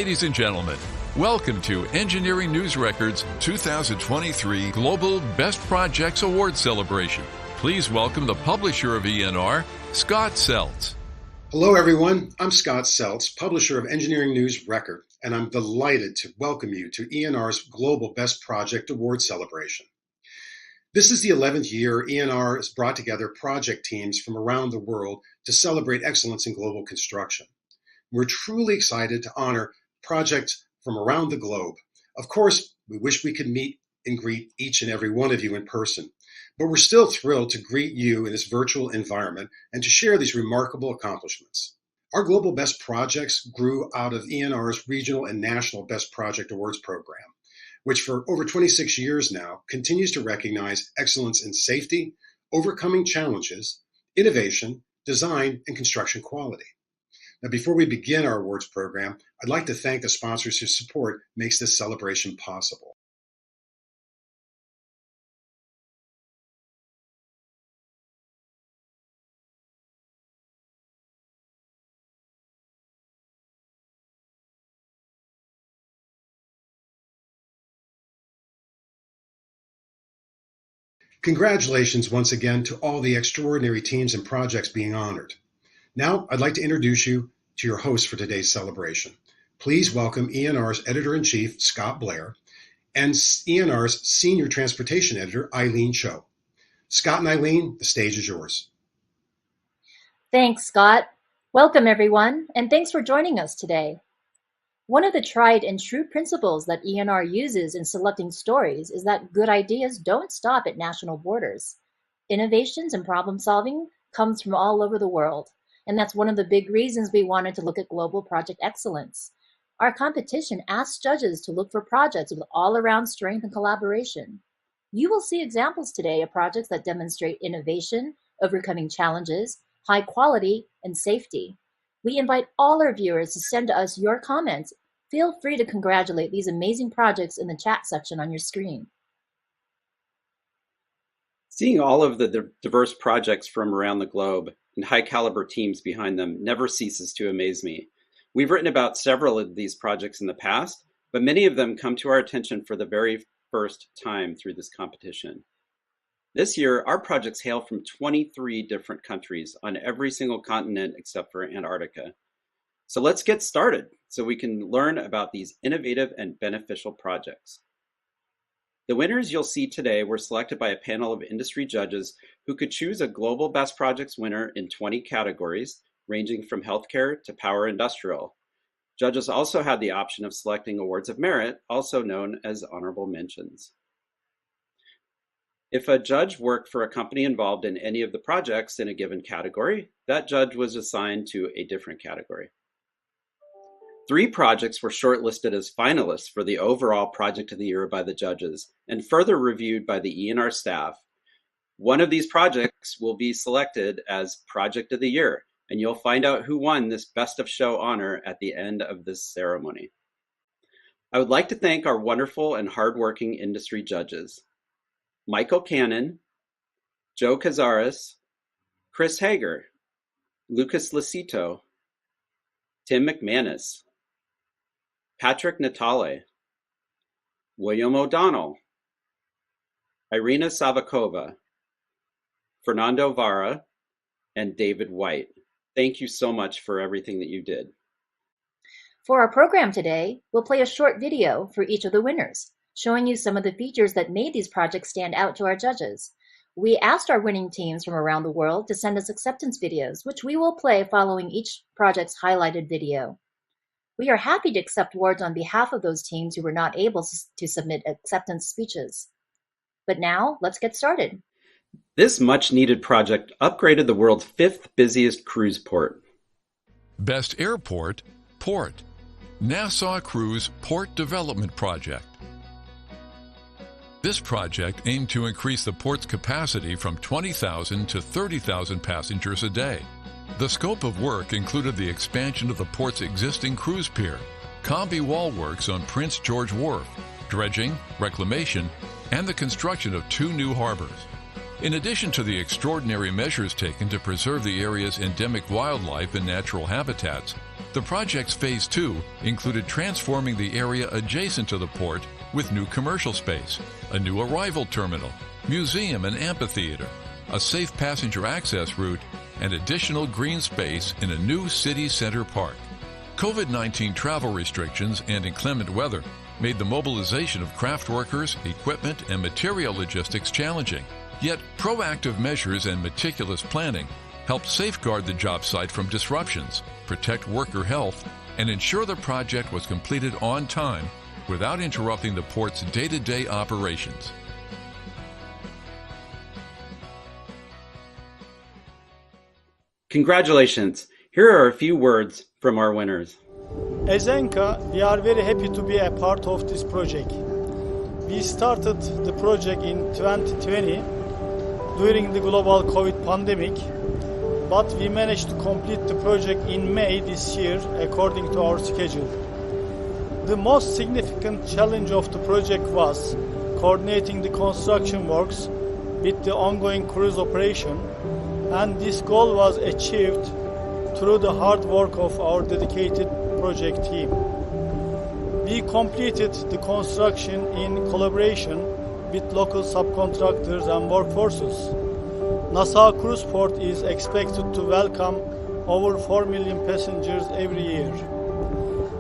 Ladies and gentlemen, welcome to Engineering News Record's 2023 Global Best Projects Award Celebration. Please welcome the publisher of ENR, Scott Seltz. Hello, everyone. I'm Scott Seltz, publisher of Engineering News Record, and I'm delighted to welcome you to ENR's Global Best Project Award Celebration. This is the 11th year ENR has brought together project teams from around the world to celebrate excellence in global construction. We're truly excited to honor projects from around the globe. Of course, we wish we could meet and greet each and every one of you in person, but we're still thrilled to greet you in this virtual environment and to share these remarkable accomplishments. Our Global Best Projects grew out of ENR's Regional and National Best Project Awards program, which for over 26 years now continues to recognize excellence in safety, overcoming challenges, innovation, design, and construction quality. Now, before we begin our awards program, I'd like to thank the sponsors whose support makes this celebration possible. Congratulations once again to all the extraordinary teams and projects being honored. Now, I'd like to introduce you to your host for today's celebration. Please welcome ENR's Editor-in-Chief, Scott Blair, and ENR's Senior Transportation Editor, Eileen Cho. Scott and Eileen, the stage is yours. Thanks, Scott. Welcome, everyone, and thanks for joining us today. One of the tried and true principles that ENR uses in selecting stories is that good ideas don't stop at national borders. Innovations and problem solving comes from all over the world, and that's one of the big reasons we wanted to look at global project excellence. Our competition asks judges to look for projects with all-around strength and collaboration. You will see examples today of projects that demonstrate innovation, overcoming challenges, high quality, and safety. We invite all our viewers to send to us your comments. Feel free to congratulate these amazing projects in the chat section on your screen. Seeing all of the diverse projects from around the globe and high caliber teams behind them never ceases to amaze me. We've written about several of these projects in the past, but many of them come to our attention for the very first time through this competition. This year, our projects hail from 23 different countries on every single continent except for Antarctica. So let's get started so we can learn about these innovative and beneficial projects. The winners you'll see today were selected by a panel of industry judges who could choose a Global Best Projects winner in 20 categories, ranging from healthcare to power industrial. Judges also had the option of selecting awards of merit, also known as honorable mentions. If a judge worked for a company involved in any of the projects in a given category, that judge was assigned to a different category. 3 projects were shortlisted as finalists for the overall Project of the Year by the judges and further reviewed by the ENR staff. One of these projects will be selected as Project of the Year, and you'll find out who won this Best of Show honor at the end of this ceremony. I would like to thank our wonderful and hardworking industry judges: Michael Cannon, Joe Cazares, Chris Hager, Lucas Licito, Tim McManus, Patrick Natale, William O'Donnell, Irina Savakova, Fernando Vara, and David White. Thank you so much for everything that you did. For our program today, we'll play a short video for each of the winners, showing you some of the features that made these projects stand out to our judges. We asked our winning teams from around the world to send us acceptance videos, which we will play following each project's highlighted video. We are happy to accept awards on behalf of those teams who were not able to submit acceptance speeches. But now, let's get started. This much-needed project upgraded the world's 5th busiest cruise port. Best Airport, Port. Nassau Cruise Port Development Project. This project aimed to increase the port's capacity from 20,000 to 30,000 passengers a day. The scope of work included the expansion of the port's existing cruise pier, combi wall works on Prince George Wharf, dredging, reclamation, and the construction of 2 new harbors. In addition to the extraordinary measures taken to preserve the area's endemic wildlife and natural habitats, The project's Phase 2 included transforming the area adjacent to the port with new commercial space, a new arrival terminal, museum and amphitheater, a safe passenger access route, and additional green space in a new city center park. COVID-19 travel restrictions and inclement weather made the mobilization of craft workers, equipment, and material logistics challenging. Yet proactive measures and meticulous planning helped safeguard the job site from disruptions, protect worker health, and ensure the project was completed on time without interrupting the port's day-to-day operations. Congratulations! Here are a few words from our winners. As ENCA, we are very happy to be a part of this project. We started the project in 2020 during the global COVID pandemic, but we managed to complete the project in May this year according to our schedule. The most significant challenge of the project was coordinating the construction works with the ongoing cruise operation, and this goal was achieved through the hard work of our dedicated project team. We completed the construction in collaboration with local subcontractors and workforces. Nassau Cruise Port is expected to welcome over 4 million passengers every year.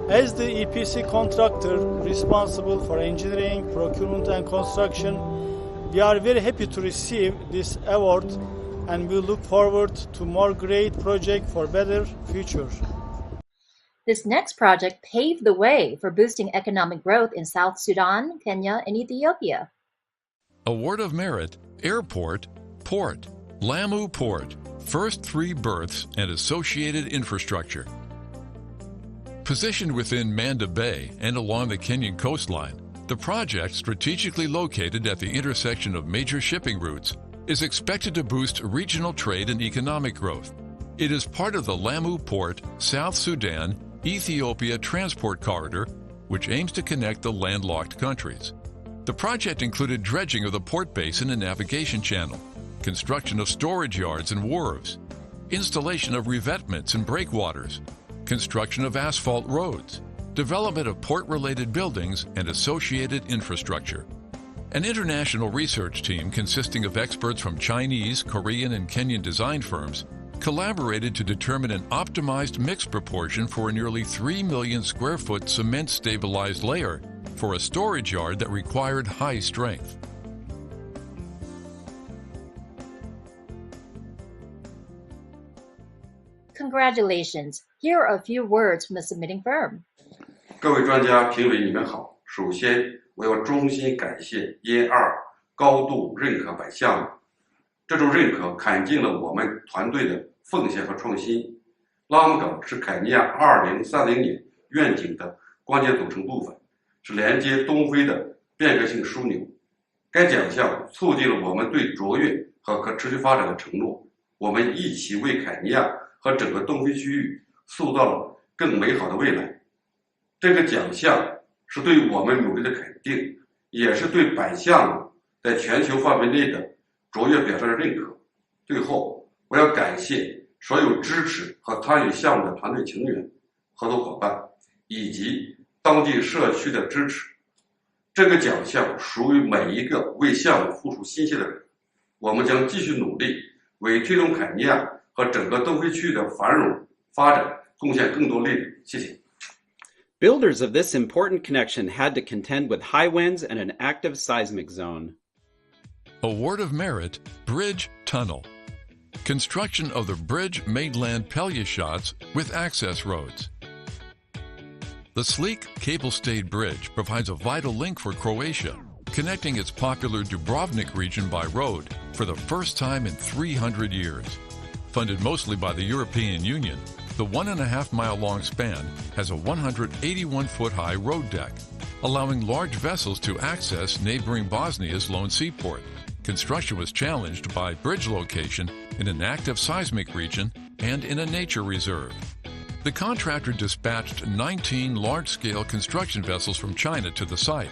As the EPC contractor responsible for engineering, procurement and construction, we are very happy to receive this award and we look forward to more great projects for better future. This next project paved the way for boosting economic growth in South Sudan, Kenya, and Ethiopia. Award of Merit, Airport, Port, Lamu Port, first 3 berths and associated infrastructure. Positioned within Manda Bay and along the Kenyan coastline, the project, strategically located at the intersection of major shipping routes, is expected to boost regional trade and economic growth. It is part of the Lamu Port, South Sudan, Ethiopia transport corridor, which aims to connect the landlocked countries. The project included dredging of the port basin and navigation channel, construction of storage yards and wharves, installation of revetments and breakwaters, construction of asphalt roads, development of port-related buildings and associated infrastructure. An international research team consisting of experts from Chinese, Korean, and Kenyan design firms collaborated to determine an optimized mix proportion for a nearly 3 million square foot cement stabilized layer for a storage yard that required high strength. Congratulations! Here are a few words from the submitting firm. 各位专家、评委，你们好。首先，我要衷心感谢ENR高度认可本项目，这种认可肯定了我们团队的奉献和创新。拉姆港是肯尼亚2030年愿景的关键组成部分，是连接东非的变革性枢纽。该奖项促进了我们对卓越和可持续发展的承诺，我们一起为肯尼亚和整个东非区域塑造了更美好的未来。这个奖项是对我们努力的肯定，也是对本项目在全球范围内的卓越表现的认可。最后，我要感谢所有支持和参与项目的团队成员、合作伙伴以及当地社区的支持。这个奖项属于每一个为项目付出心血的人。我们将继续努力，为推动肯尼亚和整个东非区域的繁荣发展贡献更多力量。谢谢。Builders of this important connection had to contend with high winds and an active seismic zone. Award of Merit, Bridge Tunnel. Construction of the bridge mainland Pelješac with access roads. The sleek, cable-stayed bridge provides a vital link for Croatia, connecting its popular Dubrovnik region by road for the first time in 300 years. Funded mostly by the European Union, the 1.5-mile-long span has a 181-foot-high road deck, allowing large vessels to access neighboring Bosnia's lone seaport. Construction was challenged by bridge location in an active seismic region and in a nature reserve. The contractor dispatched 19 large-scale construction vessels from China to the site,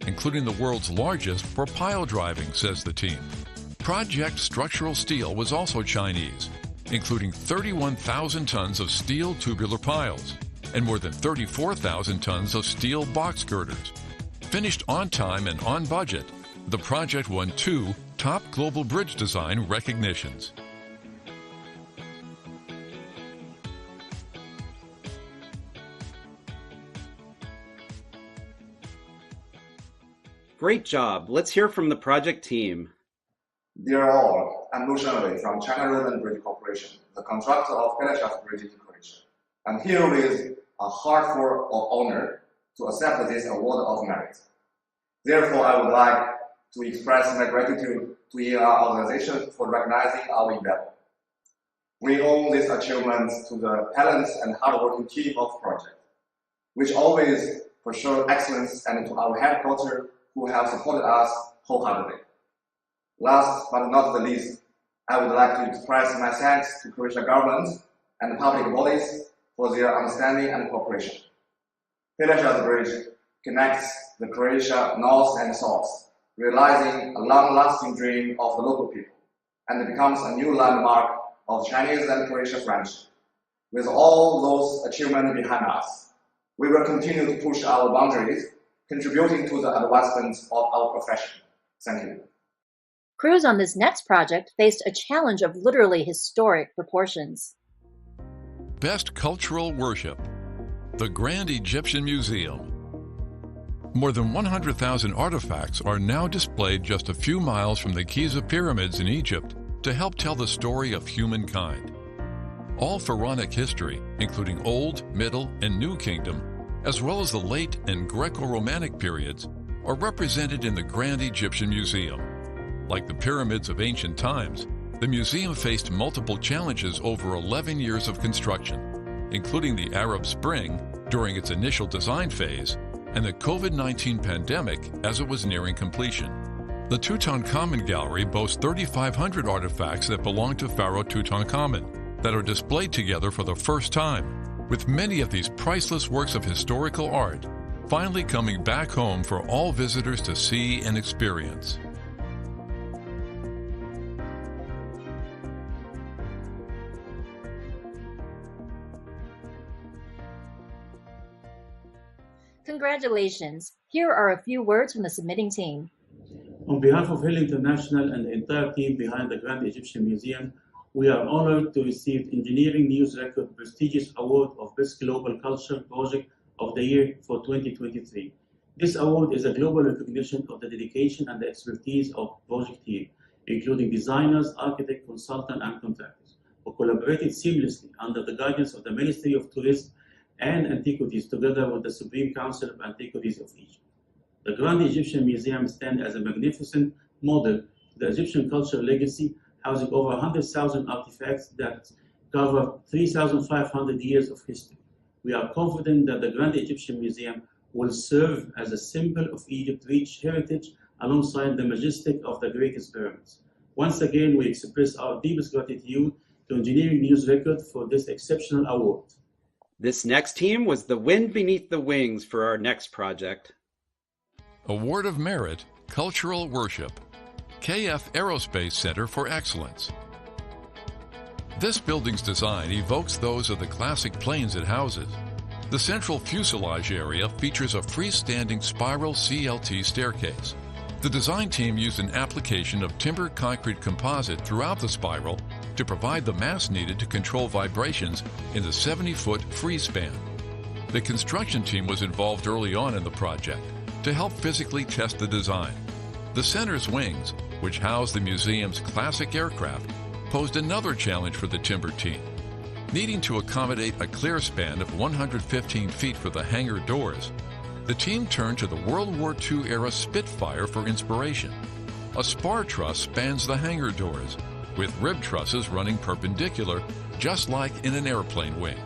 including the world's largest for pile driving, says the team. Project structural steel was also Chinese, including 31,000 tons of steel tubular piles and more than 34,000 tons of steel box girders. Finished on time and on budget, the project won 2 top global bridge design recognitions. Great job. Let's hear from the project team. Dear all, I'm Lu Shenwei from China Road and Bridge Corporation, the contractor of Peleshov Bridge in Croatia. I'm here with a heart full of honor to accept this award of merit. Therefore, I would like to express my gratitude to ENR organization for recognizing our endeavor. We owe this achievement to the talent and hardworking team of the project, which always pursue excellence, and to our headquarters who have supported us wholeheartedly. Last but not the least, I would like to express my thanks to Croatia government and public bodies for their understanding and cooperation. Peleshov Bridge connects the Croatia north and south, realizing a long-lasting dream of the local people, and it becomes a new landmark of Chinese and Croatian friendship. With all those achievements behind us, we will continue to push our boundaries, contributing to the advancement of our profession. Thank you. Crews on this next project faced a challenge of literally historic proportions. Best Cultural Worship, the Grand Egyptian Museum. More than 100,000 artifacts are now displayed just a few miles from the Giza pyramids in Egypt to help tell the story of humankind. All pharaonic history, including Old, Middle, and New Kingdom, as well as the late and Greco-Romantic periods, are represented in the Grand Egyptian Museum. Like the pyramids of ancient times, the museum faced multiple challenges over 11 years of construction, including the Arab Spring during its initial design phase and the COVID-19 pandemic as it was nearing completion. The Tutankhamun Gallery boasts 3,500 artifacts that belong to Pharaoh Tutankhamun that are displayed together for the first time, with many of these priceless works of historical art finally coming back home for all visitors to see and experience. Congratulations! Here are a few words from the submitting team. On behalf of Hill International and the entire team behind the Grand Egyptian Museum, we are honored to receive Engineering News Record prestigious award of Best Global Culture Project of the Year for 2023. This award is a global recognition of the dedication and the expertise of project team, including designers, architects, consultants, and contractors, who collaborated seamlessly under the guidance of the Ministry of Tourism and Antiquities together with the Supreme Council of Antiquities of Egypt. The Grand Egyptian Museum stands as a magnificent model to the Egyptian cultural legacy, housing over 100,000 artifacts that cover 3,500 years of history. We are confident that the Grand Egyptian Museum will serve as a symbol of Egypt's rich heritage alongside the majestic of the greatest pyramids. Once again, we express our deepest gratitude to Engineering News Record for this exceptional award. This next team was the wind beneath the wings for our next project. Award of Merit, Cultural Worship, KF Aerospace Center for Excellence. This building's design evokes those of the classic planes it houses. The central fuselage area features a freestanding spiral CLT staircase. The design team used an application of timber concrete composite throughout the spiral to provide the mass needed to control vibrations in the 70-foot free span. The construction team was involved early on in the project to help physically test the design. The center's wings, which house the museum's classic aircraft, posed another challenge for the timber team. Needing to accommodate a clear span of 115 feet for the hangar doors, the team turned to the World War II era Spitfire for inspiration. A spar truss spans the hangar doors, with rib trusses running perpendicular, just like in an airplane wing.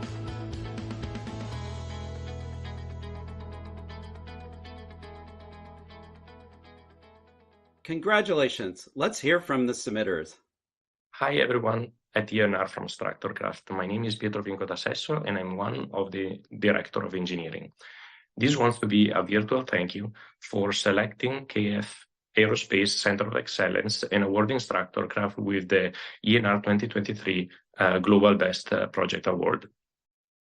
Congratulations. Let's hear from the submitters. Hi everyone at ENR from Structurcraft. My name is Pietro Vincotasesso and I'm one of the Director of Engineering. This wants to be a virtual thank you for selecting KF Aerospace Center of Excellence and awarding Structurecraft with the ENR 2023 Global Best Project Award.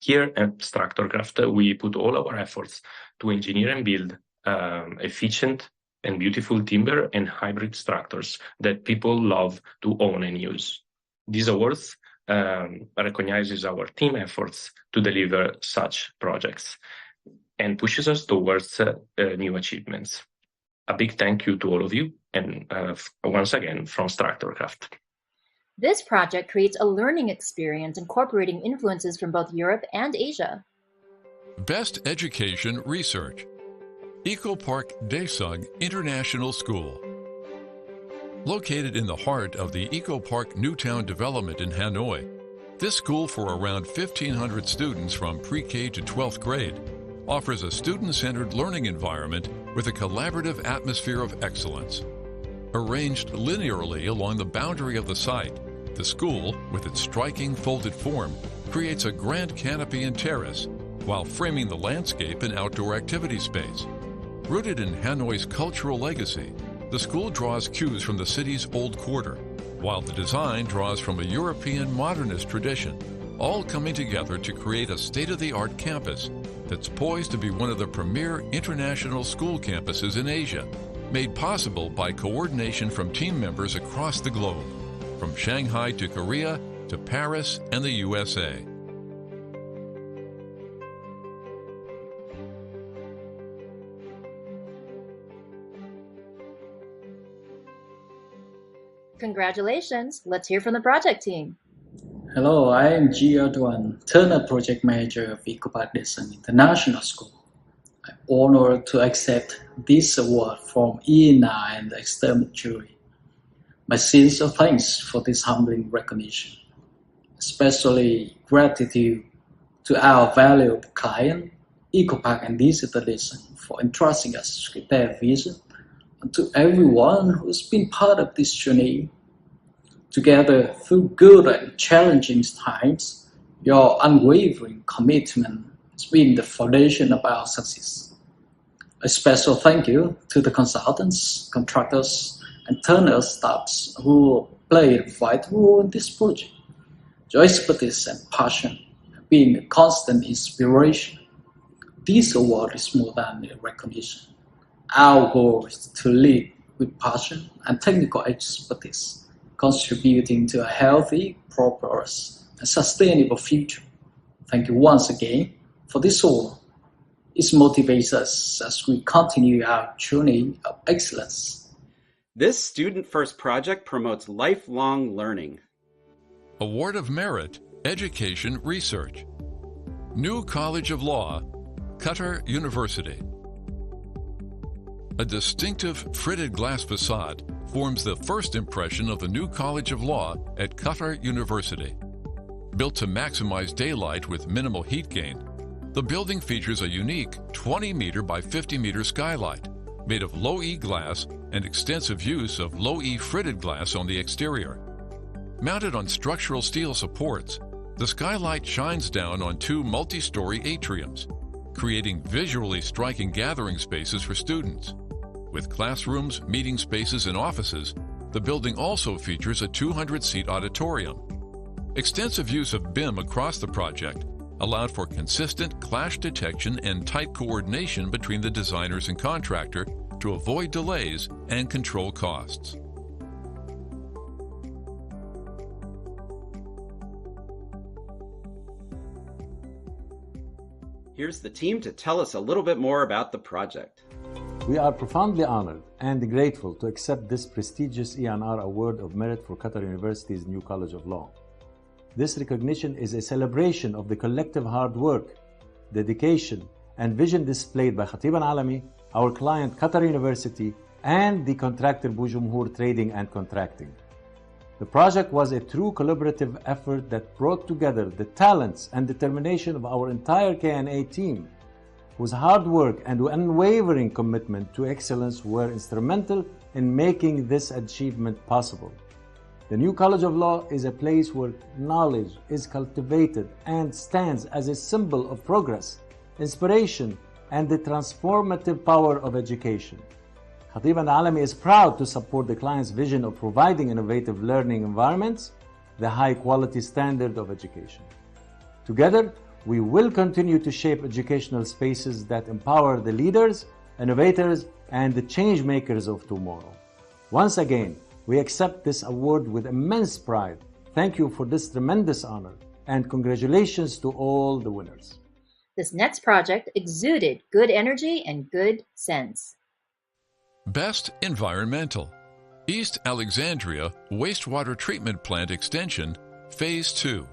Here at Structurecraft, we put all our efforts to engineer and build efficient and beautiful timber and hybrid structures that people love to own and use. These awards recognizes our team efforts to deliver such projects and pushes us towards new achievements. A big thank you to all of you, and once again from Structurecraft. This project creates a learning experience incorporating influences from both Europe and Asia. Best Education Research. Eco Park Daesung International School. Located in the heart of the Eco Park Newtown development in Hanoi, this school for around 1,500 students from pre-K to 12th grade offers a student-centered learning environment with a collaborative atmosphere of excellence. Arranged linearly along the boundary of the site, the school, with its striking folded form, creates a grand canopy and terrace while framing the landscape and outdoor activity space. Rooted in Hanoi's cultural legacy, the school draws cues from the city's old quarter, while the design draws from a European modernist tradition, all coming together to create a state-of-the-art campus that's poised to be one of the premier international school campuses in Asia, made possible by coordination from team members across the globe, from Shanghai to Korea to Paris and the USA. Congratulations! Let's hear from the project team. Hello, I am G. Erdogan, Turner Project Manager of Eco Park Daesung International School. I'm honored to accept this award from ENR and the external jury. My sincere thanks for this humbling recognition. Especially gratitude to our valued client, Eco Park and Digital Daesung, for entrusting us with their vision, and to everyone who's been part of this journey. Together, through good and challenging times, your unwavering commitment has been the foundation of our success. A special thank you to the consultants, contractors, and Turner staffs who played a vital role in this project. Your expertise and passion have been a constant inspiration. This award is more than a recognition. Our goal is to lead with passion and technical expertise, contributing to a healthy, prosperous, and sustainable future. Thank you once again for this award. It motivates us as we continue our journey of excellence. This student-first project promotes lifelong learning. Award of Merit, Education Research. New College of Law, Qatar University. A distinctive fritted glass facade forms the first impression of the new College of Law at Qatar University. Built to maximize daylight with minimal heat gain, the building features a unique 20-meter by 50-meter skylight made of low-E glass and extensive use of low-E fritted glass on the exterior. Mounted on structural steel supports, the skylight shines down on two multi-story atriums, creating visually striking gathering spaces for students. With classrooms, meeting spaces, and offices, the building also features a 200-seat auditorium. Extensive use of BIM across the project allowed for consistent clash detection and tight coordination between the designers and contractor to avoid delays and control costs. Here's the team to tell us a little bit more about the project. We are profoundly honored and grateful to accept this prestigious ENR Award of Merit for Qatar University's New College of Law. This recognition is a celebration of the collective hard work, dedication, and vision displayed by Khatib Al-Alami, our client Qatar University, and the contractor Bujumhur Trading and Contracting. The project was a true collaborative effort that brought together the talents and determination of our entire K&A team, whose hard work and unwavering commitment to excellence were instrumental in making this achievement possible. The New College of Law is a place where knowledge is cultivated and stands as a symbol of progress, inspiration, and the transformative power of education. Khatib and Alami is proud to support the client's vision of providing innovative learning environments, the high-quality standard of education. Together, we will continue to shape educational spaces that empower the leaders, innovators, and the change makers of tomorrow. Once again, we accept this award with immense pride. Thank you for this tremendous honor, and congratulations to all the winners. This next project exuded good energy and good sense. Best Environmental. East Alexandria Wastewater Treatment Plant Extension, Phase 2.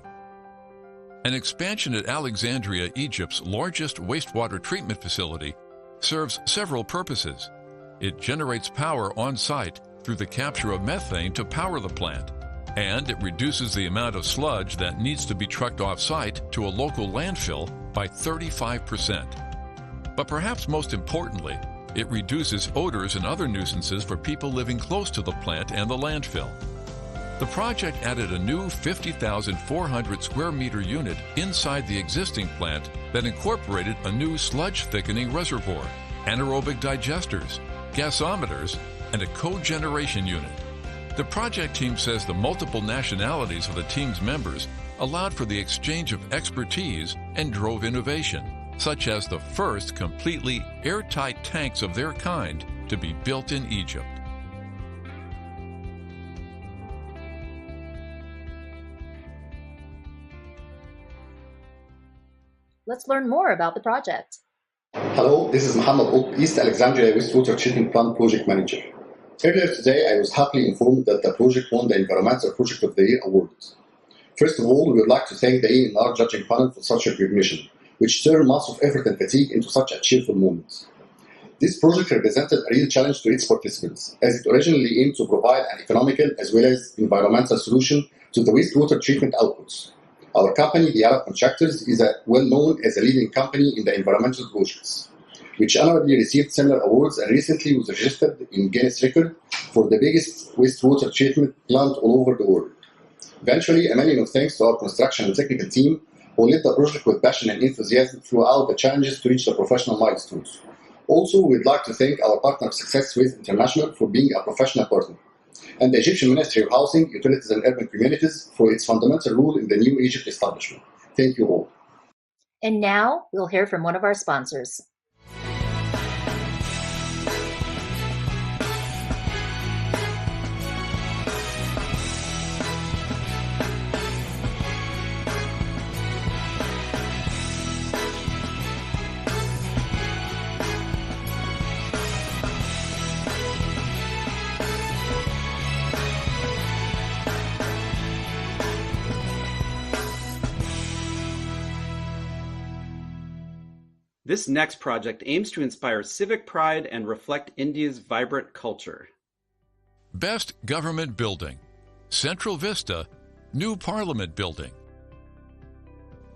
An expansion at Alexandria, Egypt's largest wastewater treatment facility, serves several purposes. It generates power on site through the capture of methane to power the plant, and it reduces the amount of sludge that needs to be trucked off-site to a local landfill by 35%. But perhaps most importantly, it reduces odors and other nuisances for people living close to the plant and the landfill. The project added a new 50,400 square meter unit inside the existing plant that incorporated a new sludge thickening reservoir, anaerobic digesters, gasometers, and a cogeneration unit. The project team says the multiple nationalities of the team's members allowed for the exchange of expertise and drove innovation, such as the first completely airtight tanks of their kind to be built in Egypt. Let's learn more about the project. Hello, this is Mohammed Oud, East Alexandria Wastewater Treatment Plant Project Manager. Earlier today, I was happily informed that the project won the Environmental Project of the Year award. First of all, we would like to thank the ENR judging panel for such recognition, which turned massive effort and fatigue into such a cheerful moment. This project represented a real challenge to its participants, as it originally aimed to provide an economical as well as environmental solution to the wastewater treatment outputs. Our company, the Arab Contractors, is well known as a leading company in the environmental projects, which honorably received similar awards and recently was registered in Guinness Record for the biggest wastewater treatment plant all over the world. Eventually, a million of thanks to our construction and technical team who led the project with passion and enthusiasm throughout the challenges to reach the professional milestones. Also, we'd like to thank our partner Success Waste International for being a professional partner, and the Egyptian Ministry of Housing, Utilities and Urban Communities for its fundamental role in the New Egypt establishment. Thank you all. And now we'll hear from one of our sponsors. This next project aims to inspire civic pride and reflect India's vibrant culture. Best Government Building. Central Vista, New Parliament Building.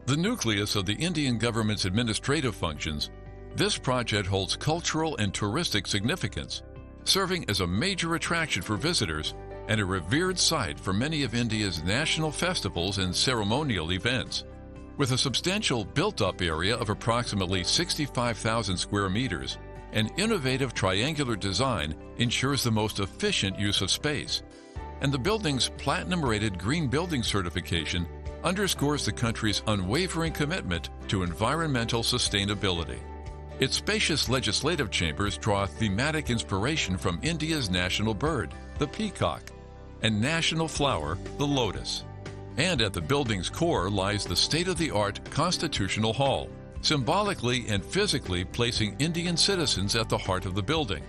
The nucleus of the Indian government's administrative functions, this project holds cultural and touristic significance, serving as a major attraction for visitors and a revered site for many of India's national festivals and ceremonial events. With a substantial built-up area of approximately 65,000 square meters, an innovative triangular design ensures the most efficient use of space. And the building's platinum-rated green building certification underscores the country's unwavering commitment to environmental sustainability. Its spacious legislative chambers draw thematic inspiration from India's national bird, the peacock, and national flower, the lotus. And at the building's core lies the state-of-the-art Constitutional Hall, symbolically and physically placing Indian citizens at the heart of the building.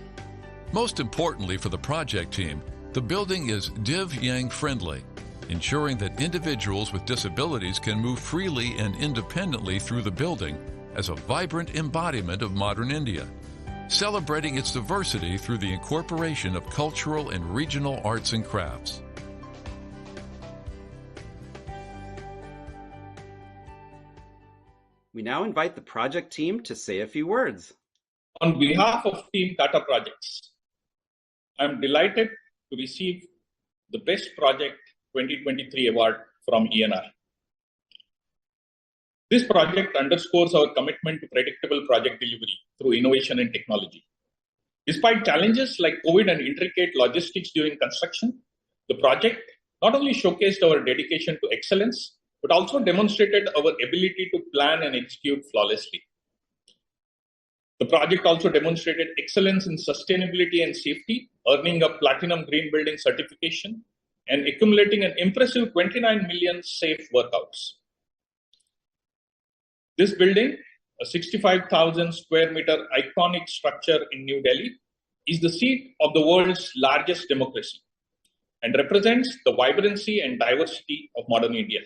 Most importantly for the project team, the building is Divyang friendly, ensuring that individuals with disabilities can move freely and independently through the building as a vibrant embodiment of modern India, celebrating its diversity through the incorporation of cultural and regional arts and crafts. We now invite the project team to say a few words. On behalf of Team Tata Projects, I am delighted to receive the Best Project 2023 award from ENR. This project underscores our commitment to predictable project delivery through innovation and technology. Despite challenges like COVID and intricate logistics during construction, the project not only showcased our dedication to excellence, but also demonstrated our ability to plan and execute flawlessly. The project also demonstrated excellence in sustainability and safety, earning a Platinum Green Building certification and accumulating an impressive 29 million safe workouts. This building, a 65,000 square meter iconic structure in New Delhi, is the seat of the world's largest democracy and represents the vibrancy and diversity of modern India.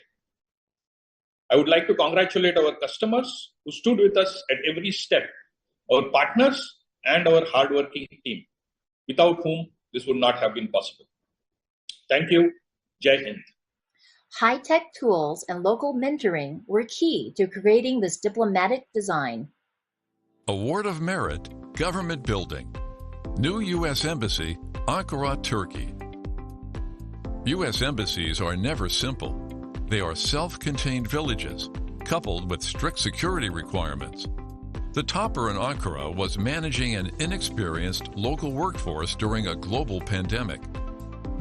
I would like to congratulate our customers who stood with us at every step, our partners, and our hardworking team, without whom this would not have been possible. Thank you. Jai Hind. High-tech tools and local mentoring were key to creating this diplomatic design. Award of Merit, Government Building. New U.S. Embassy, Ankara, Turkey. U.S. embassies are never simple. They are self-contained villages, coupled with strict security requirements. The topper in Ankara was managing an inexperienced local workforce during a global pandemic.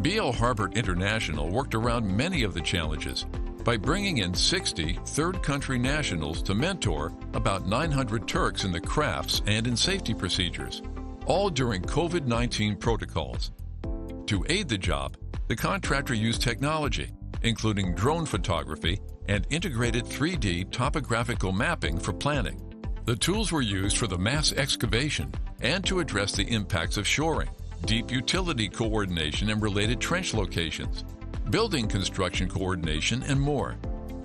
BL Harbert International worked around many of the challenges by bringing in 60 third-country nationals to mentor about 900 Turks in the crafts and in safety procedures, all during COVID-19 protocols. To aid the job, the contractor used technology, including drone photography and integrated 3D topographical mapping for planning. The tools were used for the mass excavation and to address the impacts of shoring, deep utility coordination and related trench locations, building construction coordination, and more.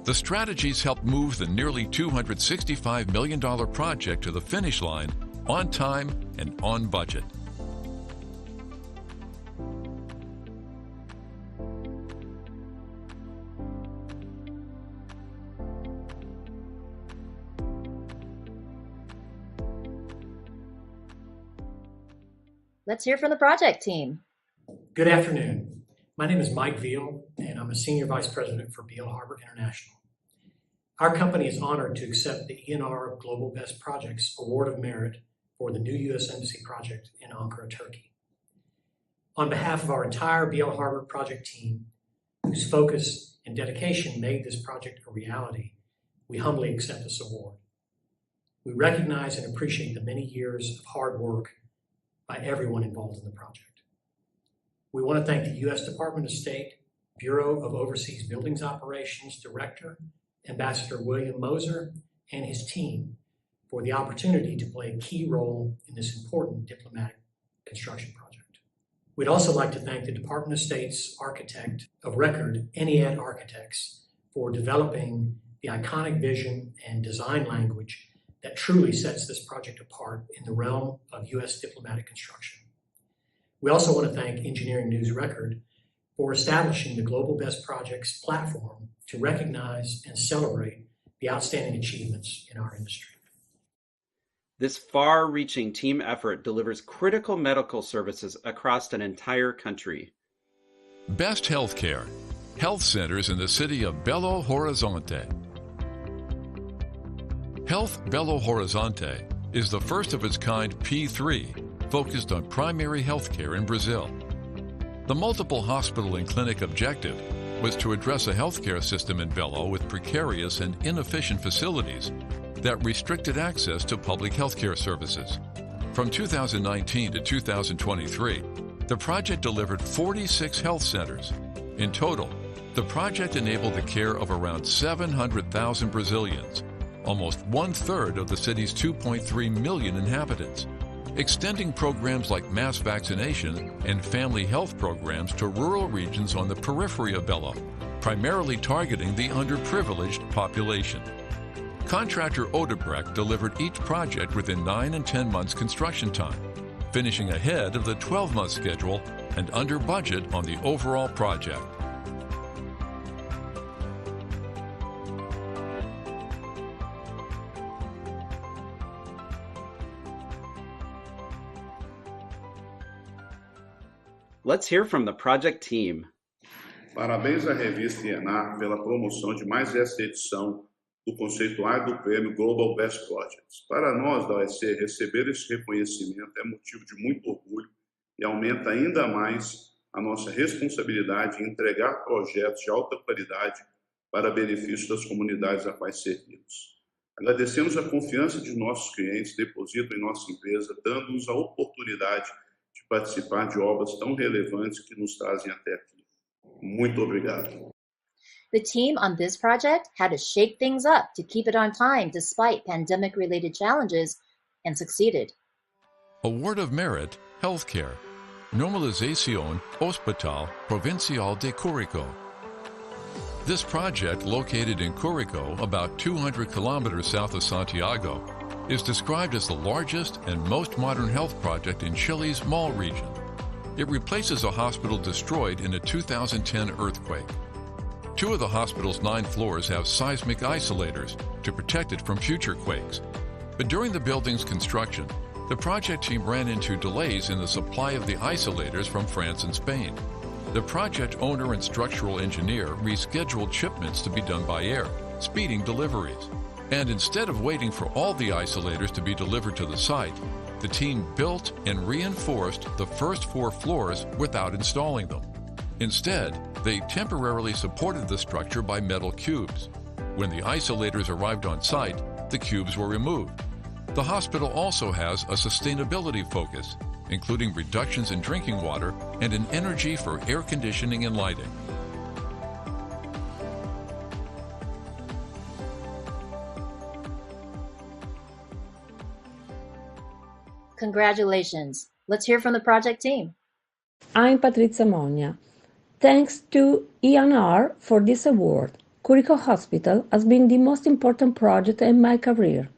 The strategies helped move the nearly $265 million project to the finish line on time and on budget. Let's hear from the project team. Good afternoon. My name is Mike Veal, and I'm a Senior Vice President for BL Harbert International. Our company is honored to accept the ENR Global Best Projects Award of Merit for the new U.S. Embassy project in Ankara, Turkey. On behalf of our entire BL Harbert project team, whose focus and dedication made this project a reality, we humbly accept this award. We recognize and appreciate the many years of hard work by everyone involved in the project. We want to thank the U.S. Department of State, Bureau of Overseas Buildings Operations Director, Ambassador William Moser, and his team for the opportunity to play a key role in this important diplomatic construction project. We'd also like to thank the Department of State's architect of record, ENR Architects, for developing the iconic vision and design language that truly sets this project apart in the realm of U.S. diplomatic construction. We also want to thank Engineering News Record for establishing the Global Best Projects platform to recognize and celebrate the outstanding achievements in our industry. This far-reaching team effort delivers critical medical services across an entire country. Best Healthcare, health centers in the city of Belo Horizonte. Health Belo Horizonte is the first of its kind P3 focused on primary health care in Brazil. The multiple hospital and clinic objective was to address a healthcare system in Belo with precarious and inefficient facilities that restricted access to public healthcare services. From 2019 to 2023, the project delivered 46 health centers. In total, the project enabled the care of around 700,000 Brazilians, almost one-third of the city's 2.3 million inhabitants, extending programs like mass vaccination and family health programs to rural regions on the periphery of Belo, primarily targeting the underprivileged population. Contractor Odebrecht delivered each project within 9 and 10 months construction time, finishing ahead of the 12-month schedule and under budget on the overall project. Let's hear from the project team. Parabéns à revista ENR pela promoção de mais esta edição do conceituado Prêmio Global Best Projects. Para nós da OEC, receber esse reconhecimento é motivo de muito orgulho e aumenta ainda mais a nossa responsabilidade em entregar projetos de alta qualidade para benefício das comunidades a quais servimos. Agradecemos a confiança de nossos clientes, depositam em nossa empresa, dando-nos a oportunidade de participar de obras tão relevantes que nos trazem até aqui. Muito obrigado. The team on this project had to shake things up to keep it on time despite pandemic-related challenges and succeeded. Award of Merit, Healthcare. Normalización Hospital Provincial de Curicó. This project, located in Curicó, about 200 kilometers south of Santiago, is described as the largest and most modern health project in Chile's Mall region. It replaces a hospital destroyed in a 2010 earthquake. 2 of the hospital's 9 floors have seismic isolators to protect it from future quakes. But during the building's construction, the project team ran into delays in the supply of the isolators from France and Spain. The project owner and structural engineer rescheduled shipments to be done by air, speeding deliveries. And instead of waiting for all the isolators to be delivered to the site, the team built and reinforced the first 4 floors without installing them. Instead, they temporarily supported the structure by metal cubes. When the isolators arrived on site, the cubes were removed. The hospital also has a sustainability focus, including reductions in drinking water and in energy for air conditioning and lighting. Congratulations. Let's hear from the project team. I'm Patrizia Mogna. Thanks to ENR for this award. Curicó Hospital has been the most important project in my career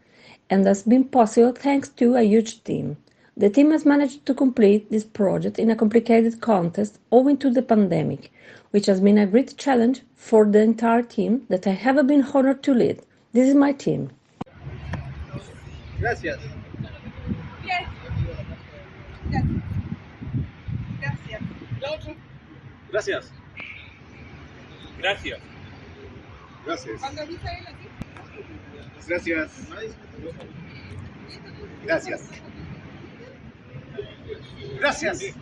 and has been possible thanks to a huge team. The team has managed to complete this project in a complicated context owing to the pandemic, which has been a great challenge for the entire team that I have been honored to lead. This is my team. Gracias. Yes. Gracias. Gracias. Gracias. Cuando dice él así. Gracias. Gracias. Gracias.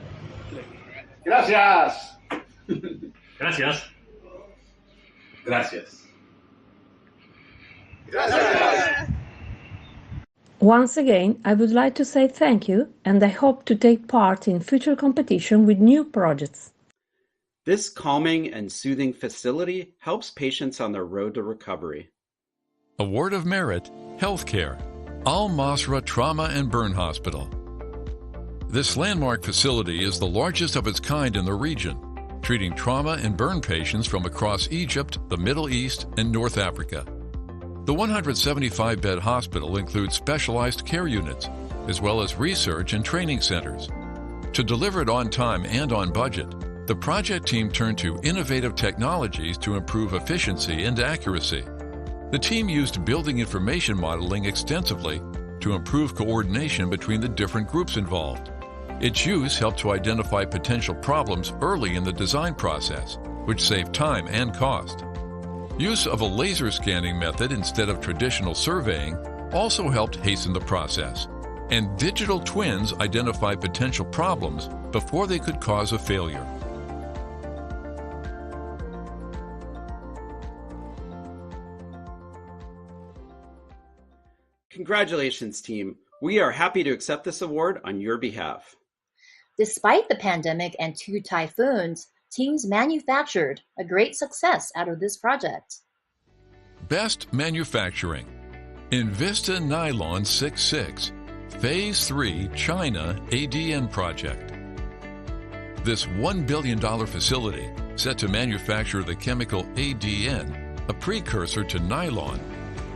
Gracias. Gracias. Gracias. Gracias. Once again, I would like to say thank you, and I hope to take part in future competition with new projects. This calming and soothing facility helps patients on their road to recovery. Award of Merit, Healthcare. Al-Masra Trauma and Burn Hospital. This landmark facility is the largest of its kind in the region, treating trauma and burn patients from across Egypt, the Middle East, and North Africa. The 175-bed hospital includes specialized care units, as well as research and training centers. To deliver it on time and on budget, the project team turned to innovative technologies to improve efficiency and accuracy. The team used building information modeling extensively to improve coordination between the different groups involved. Its use helped to identify potential problems early in the design process, which saved time and cost. Use of a laser scanning method instead of traditional surveying also helped hasten the process. And digital twins identify potential problems before they could cause a failure. Congratulations, team. We are happy to accept this award on your behalf. Despite the pandemic and 2 typhoons, teams manufactured a great success out of this project. Best Manufacturing. Invista Nylon 66, Phase 3 China ADN Project. This $1 billion facility, set to manufacture the chemical ADN, a precursor to nylon,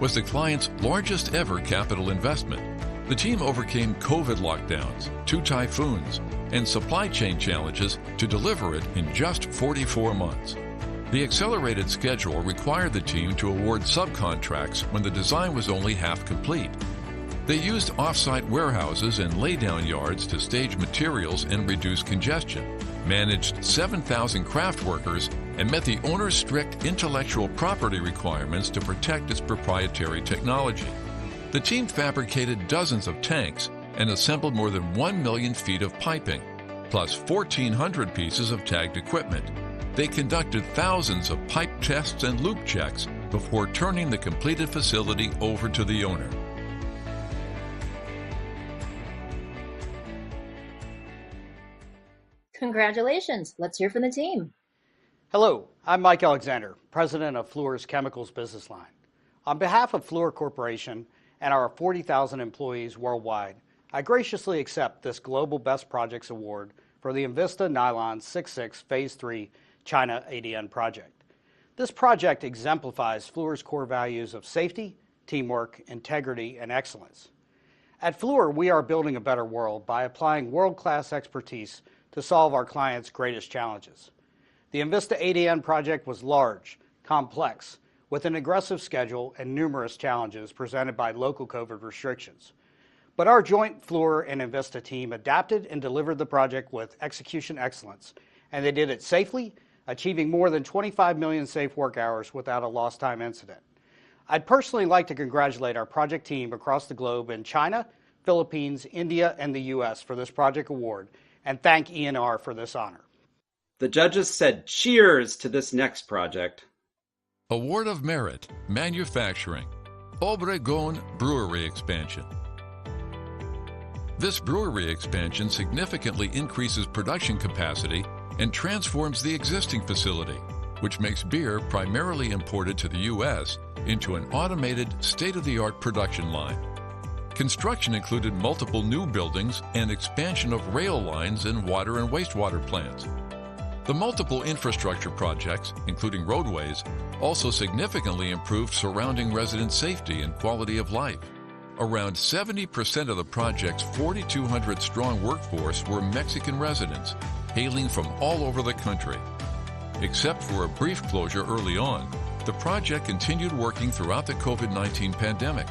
was the client's largest ever capital investment. The team overcame COVID lockdowns, 2 typhoons, and supply chain challenges to deliver it in just 44 months. The accelerated schedule required the team to award subcontracts when the design was only half complete. They used off-site warehouses and laydown yards to stage materials and reduce congestion, managed 7,000 craft workers, and met the owner's strict intellectual property requirements to protect its proprietary technology. The team fabricated dozens of tanks and assembled more than 1 million feet of piping, plus 1,400 pieces of tagged equipment. They conducted thousands of pipe tests and loop checks before turning the completed facility over to the owner. Congratulations. Let's hear from the team. Hello, I'm Mike Alexander, President of Fluor's Chemicals Business Line. On behalf of Fluor Corporation and our 40,000 employees worldwide, I graciously accept this Global Best Projects Award for the Invista Nylon 66 Phase 3 China ADN project. This project exemplifies Fluor's core values of safety, teamwork, integrity, and excellence. At Fluor, we are building a better world by applying world-class expertise to solve our clients' greatest challenges. The Invista ADN project was large, complex, with an aggressive schedule and numerous challenges presented by local COVID restrictions. But our joint Fluor and Invista team adapted and delivered the project with execution excellence, and they did it safely, achieving more than 25 million safe work hours without a lost time incident. I'd personally like to congratulate our project team across the globe in China, Philippines, India, and the US for this project award, and thank ENR for this honor. The judges said cheers to this next project. Award of Merit, Manufacturing, Obregón Brewery Expansion. This brewery expansion significantly increases production capacity and transforms the existing facility, which makes beer primarily imported to the U.S. into an automated, state-of-the-art production line. Construction included multiple new buildings and expansion of rail lines and water and wastewater plants. The multiple infrastructure projects, including roadways, also significantly improved surrounding resident safety and quality of life. Around 70% of the project's 4,200-strong workforce were Mexican residents, hailing from all over the country. Except for a brief closure early on, the project continued working throughout the COVID-19 pandemic,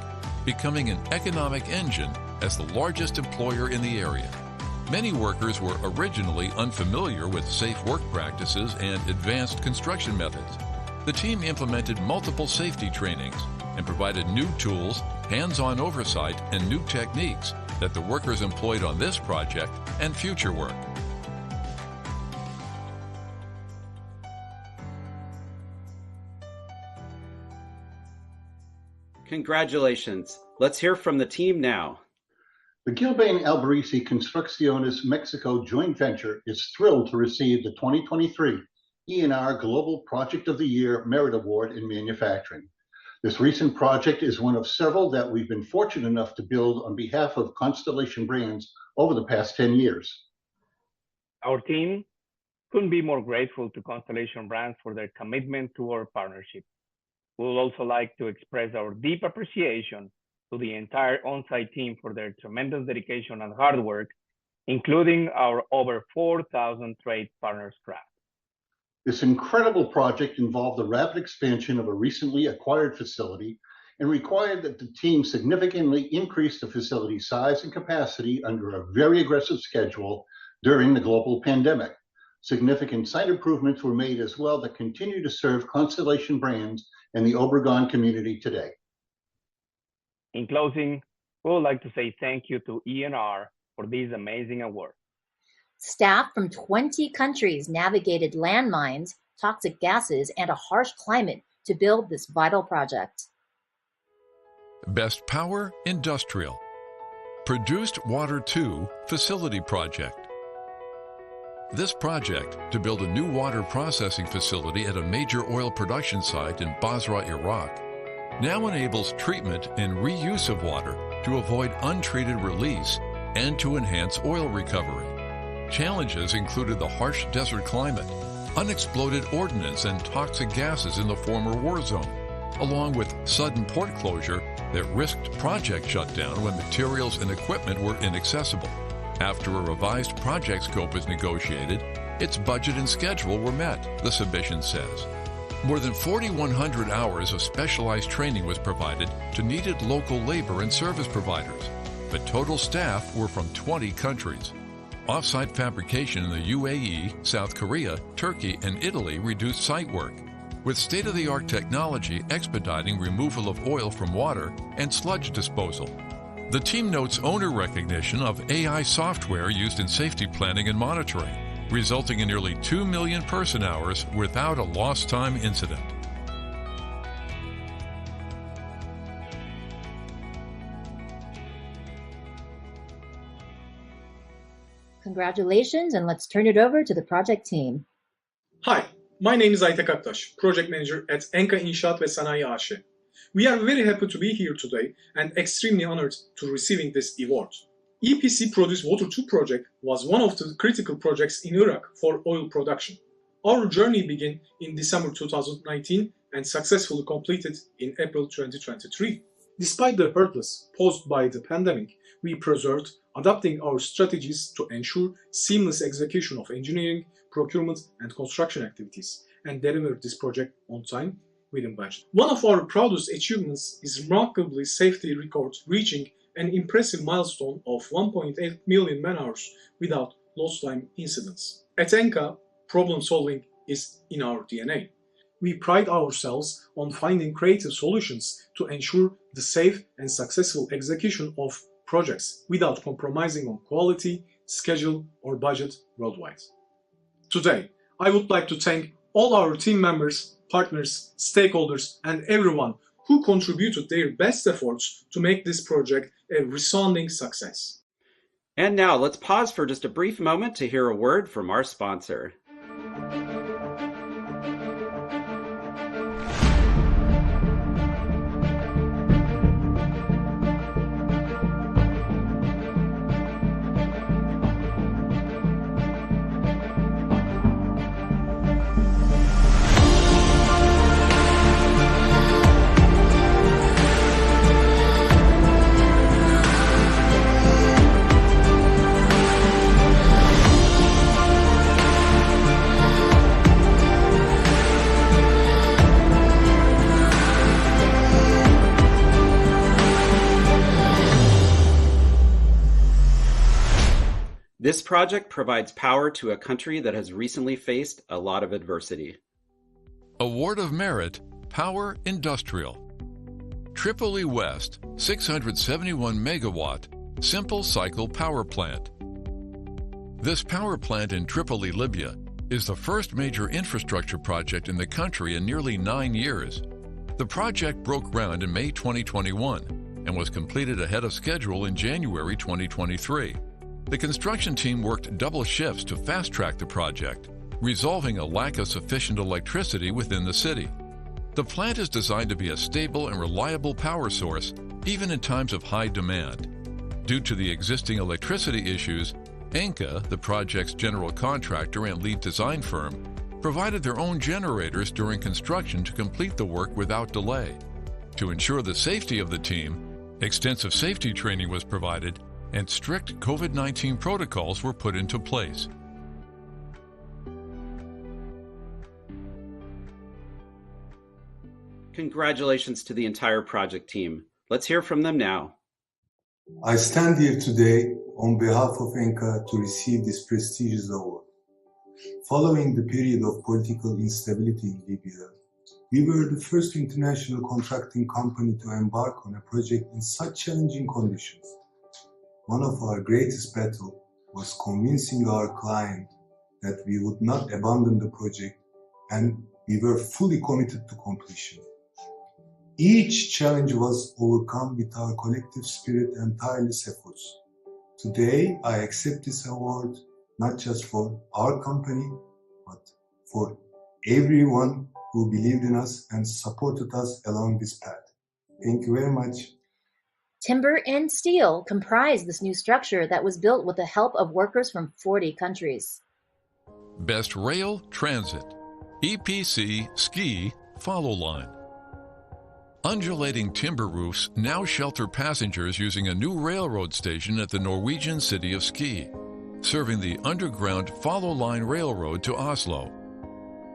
becoming an economic engine as the largest employer in the area. Many workers were originally unfamiliar with safe work practices and advanced construction methods. The team implemented multiple safety trainings and provided new tools, hands-on oversight, and new techniques that the workers employed on this project and future work. Congratulations. Let's hear from the team now. The Gilbane Alberici Construcciones Mexico joint venture is thrilled to receive the 2023 ENR Global Project of the Year Merit Award in Manufacturing. This recent project is one of several that we've been fortunate enough to build on behalf of Constellation Brands over the past 10 years. Our team couldn't be more grateful to Constellation Brands for their commitment to our partnership. We would also like to express our deep appreciation to the entire on-site team for their tremendous dedication and hard work, including our over 4,000 trade partners craft. This incredible project involved the rapid expansion of a recently acquired facility and required that the team significantly increase the facility size and capacity under a very aggressive schedule during the global pandemic. Significant site improvements were made as well that continue to serve Constellation Brands and the Obregón community today. In closing, we would like to say thank you to ENR for this amazing award. Staff from 20 countries navigated landmines, toxic gases, and a harsh climate to build this vital project. Best Power Industrial. Produced Water 2 Facility Project. This project, to build a new water processing facility at a major oil production site in Basra, Iraq, now enables treatment and reuse of water to avoid untreated release and to enhance oil recovery. Challenges included the harsh desert climate, unexploded ordnance and toxic gases in the former war zone, along with sudden port closure that risked project shutdown when materials and equipment were inaccessible. After a revised project scope was negotiated, its budget and schedule were met, the submission says. More than 4,100 hours of specialized training was provided to needed local labor and service providers, but total staff were from 20 countries. Off-site fabrication in the UAE, South Korea, Turkey, and Italy reduced site work, with state-of-the-art technology expediting removal of oil from water and sludge disposal. The team notes owner recognition of AI software used in safety planning and monitoring, resulting in nearly 2 million person-hours without a lost time incident. Congratulations, and let's turn it over to the project team. Hi, my name is Aytek Aktaş, Project Manager at ENR İnşaat ve Sanayi AŞ. We are very happy to be here today and extremely honored to receiving this award. EPC Produce Water 2 project was one of the critical projects in Iraq for oil production. Our journey began in December 2019 and successfully completed in April 2023. Despite the hurdles posed by the pandemic, we persevered, adapting our strategies to ensure seamless execution of engineering, procurement, and construction activities, and delivered this project on time within budget. One of our proudest achievements is remarkably safety record, reaching an impressive milestone of 1.8 million man-hours without lost time incidents. At ENCA, problem solving is in our DNA. We pride ourselves on finding creative solutions to ensure the safe and successful execution of projects without compromising on quality, schedule, or budget worldwide. Today, I would like to thank all our team members, partners, stakeholders, and everyone who contributed their best efforts to make this project a resounding success. And now let's pause for just a brief moment to hear a word from our sponsor. This project provides power to a country that has recently faced a lot of adversity. Award of Merit, Power Industrial. Tripoli West, 671 megawatt, simple cycle power plant. This power plant in Tripoli, Libya, is the first major infrastructure project in the country in nearly 9 years. The project broke ground in May 2021 and was completed ahead of schedule in January 2023. The construction team worked double shifts to fast-track the project, resolving a lack of sufficient electricity within the city. The plant is designed to be a stable and reliable power source, even in times of high demand. Due to the existing electricity issues, ENCA, the project's general contractor and lead design firm, provided their own generators during construction to complete the work without delay. To ensure the safety of the team, extensive safety training was provided and strict COVID-19 protocols were put into place. Congratulations to the entire project team. Let's hear from them now. I stand here today on behalf of ENCA to receive this prestigious award. Following the period of political instability in Libya, we were the first international contracting company to embark on a project in such challenging conditions. One of our greatest battles was convincing our client that we would not abandon the project, and we were fully committed to completion. Each challenge was overcome with our collective spirit and tireless efforts. Today, I accept this award not just for our company, but for everyone who believed in us and supported us along this path. Thank you very much. Timber and steel comprise this new structure that was built with the help of workers from 40 countries. Best Rail Transit, EPC Ski Follow Line. Undulating timber roofs now shelter passengers using a new railroad station at the Norwegian city of Ski, serving the underground Follow Line Railroad to Oslo.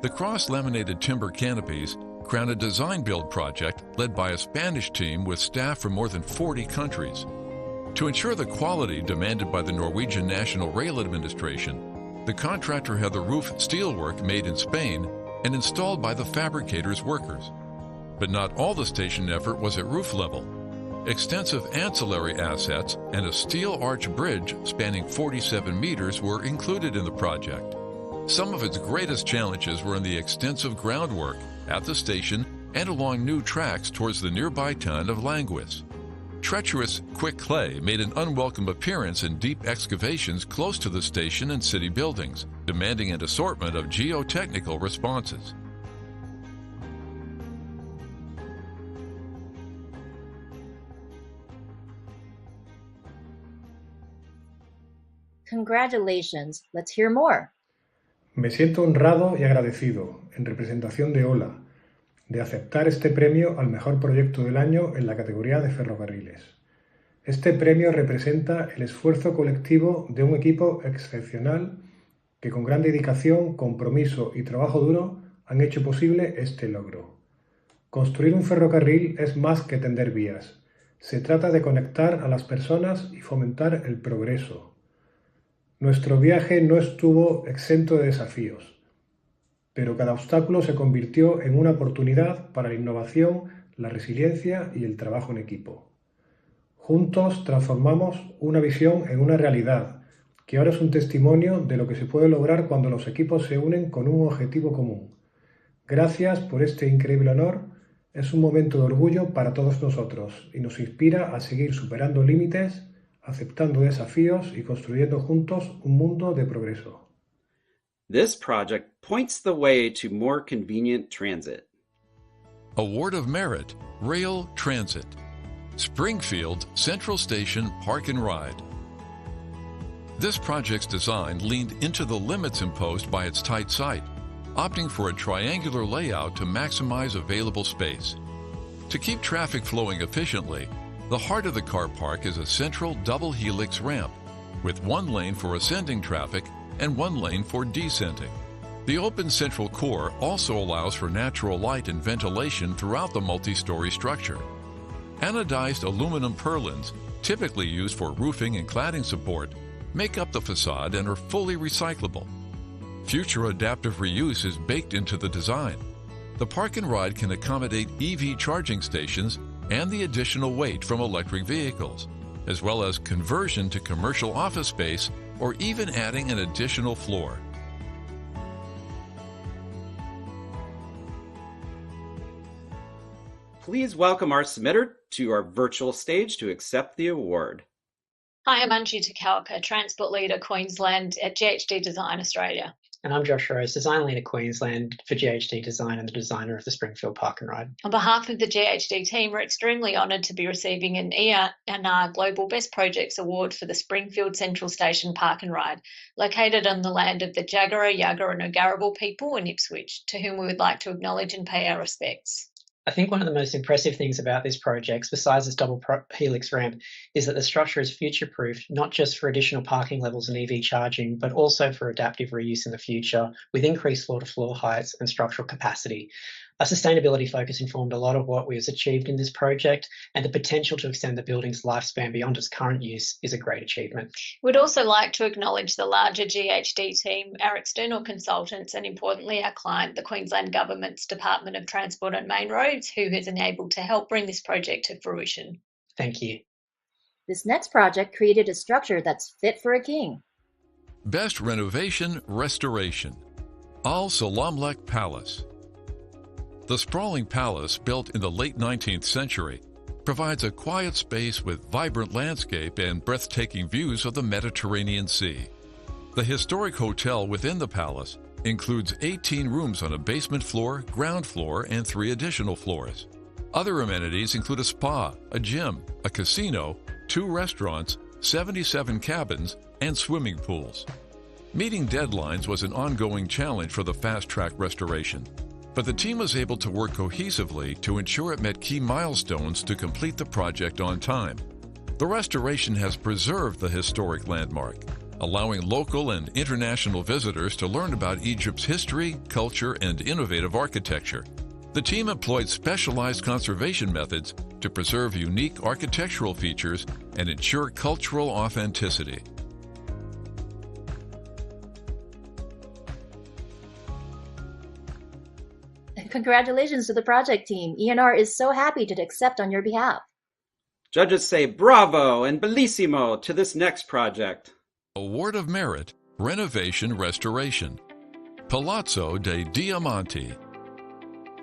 The cross-laminated timber canopies crown a design-build project led by a Spanish team with staff from more than 40 countries. To ensure the quality demanded by the Norwegian National Rail Administration, the contractor had the roof steelwork made in Spain and installed by the fabricator's workers. But not all the station effort was at roof level. Extensive ancillary assets and a steel arch bridge spanning 47 meters were included in the project. Some of its greatest challenges were in the extensive groundwork at the station and along new tracks towards the nearby town of Languis. Treacherous quick clay made an unwelcome appearance in deep excavations close to the station and city buildings, demanding an assortment of geotechnical responses. Congratulations. Let's hear more. Me siento honrado y agradecido, en representación de OLA, de aceptar este premio al mejor proyecto del año en la categoría de ferrocarriles. Este premio representa el esfuerzo colectivo de un equipo excepcional que con gran dedicación, compromiso y trabajo duro han hecho posible este logro. Construir un ferrocarril es más que tender vías. Se trata de conectar a las personas y fomentar el progreso. Nuestro viaje no estuvo exento de desafíos, pero cada obstáculo se convirtió en una oportunidad para la innovación, la resiliencia y el trabajo en equipo. Juntos transformamos una visión en una realidad, que ahora es un testimonio de lo que se puede lograr cuando los equipos se unen con un objetivo común. Gracias por este increíble honor. Es un momento de orgullo para todos nosotros y nos inspira a seguir superando límites, aceptando desafíos y construyendo juntos un mundo de progreso. This project points the way to more convenient transit. Award of Merit, Rail Transit. Springfield Central Station Park and Ride. This project's design leaned into the limits imposed by its tight site, opting for a triangular layout to maximize available space. To keep traffic flowing efficiently, the heart of the car park is a central double helix ramp, with one lane for ascending traffic and one lane for descending. The open central core also allows for natural light and ventilation throughout the multi-story structure. Anodized aluminum purlins, typically used for roofing and cladding support, make up the facade and are fully recyclable. Future adaptive reuse is baked into the design. The Park and Ride can accommodate EV charging stations and the additional weight from electric vehicles, as well as conversion to commercial office space or even adding an additional floor. Please welcome our submitter to our virtual stage to accept the award. Hi, I'm Angie Takalka, Transport Leader Queensland at GHD Design Australia. And I'm Josh Rose, Design Leader Queensland for GHD Design and the designer of the Springfield Park and Ride. On behalf of the GHD team, we're extremely honoured to be receiving an ENR Global Best Projects Award for the Springfield Central Station Park and Ride, located on the land of the Jagera, Yagara and Ogarabal people in Ipswich, to whom we would like to acknowledge and pay our respects. I think one of the most impressive things about this project, besides its double helix ramp, is that the structure is future-proofed, not just for additional parking levels and EV charging, but also for adaptive reuse in the future, with increased floor-to-floor heights and structural capacity. A sustainability focus informed a lot of what was achieved in this project, and the potential to extend the building's lifespan beyond its current use is a great achievement. We'd also like to acknowledge the larger GHD team, our external consultants, and importantly our client, the Queensland Government's Department of Transport and Main Roads, who has enabled to help bring this project to fruition. Thank you. This next project created a structure that's fit for a king. Best Renovation Restoration. Al Salamlek Palace. The sprawling palace, built in the late 19th century, provides a quiet space with vibrant landscape and breathtaking views of the Mediterranean Sea. The historic hotel within the palace includes 18 rooms on a basement floor, ground floor, and 3 additional floors. Other amenities include a spa, a gym, a casino, 2 restaurants, 77 cabins, and swimming pools. Meeting deadlines was an ongoing challenge for the fast-track restoration, but the team was able to work cohesively to ensure it met key milestones to complete the project on time. The restoration has preserved the historic landmark, allowing local and international visitors to learn about Egypt's history, culture, and innovative architecture. The team employed specialized conservation methods to preserve unique architectural features and ensure cultural authenticity. Congratulations to the project team. ENR is so happy to accept on your behalf. Judges say bravo and bellissimo to this next project. Award of Merit, Renovation Restoration. Palazzo dei Diamanti.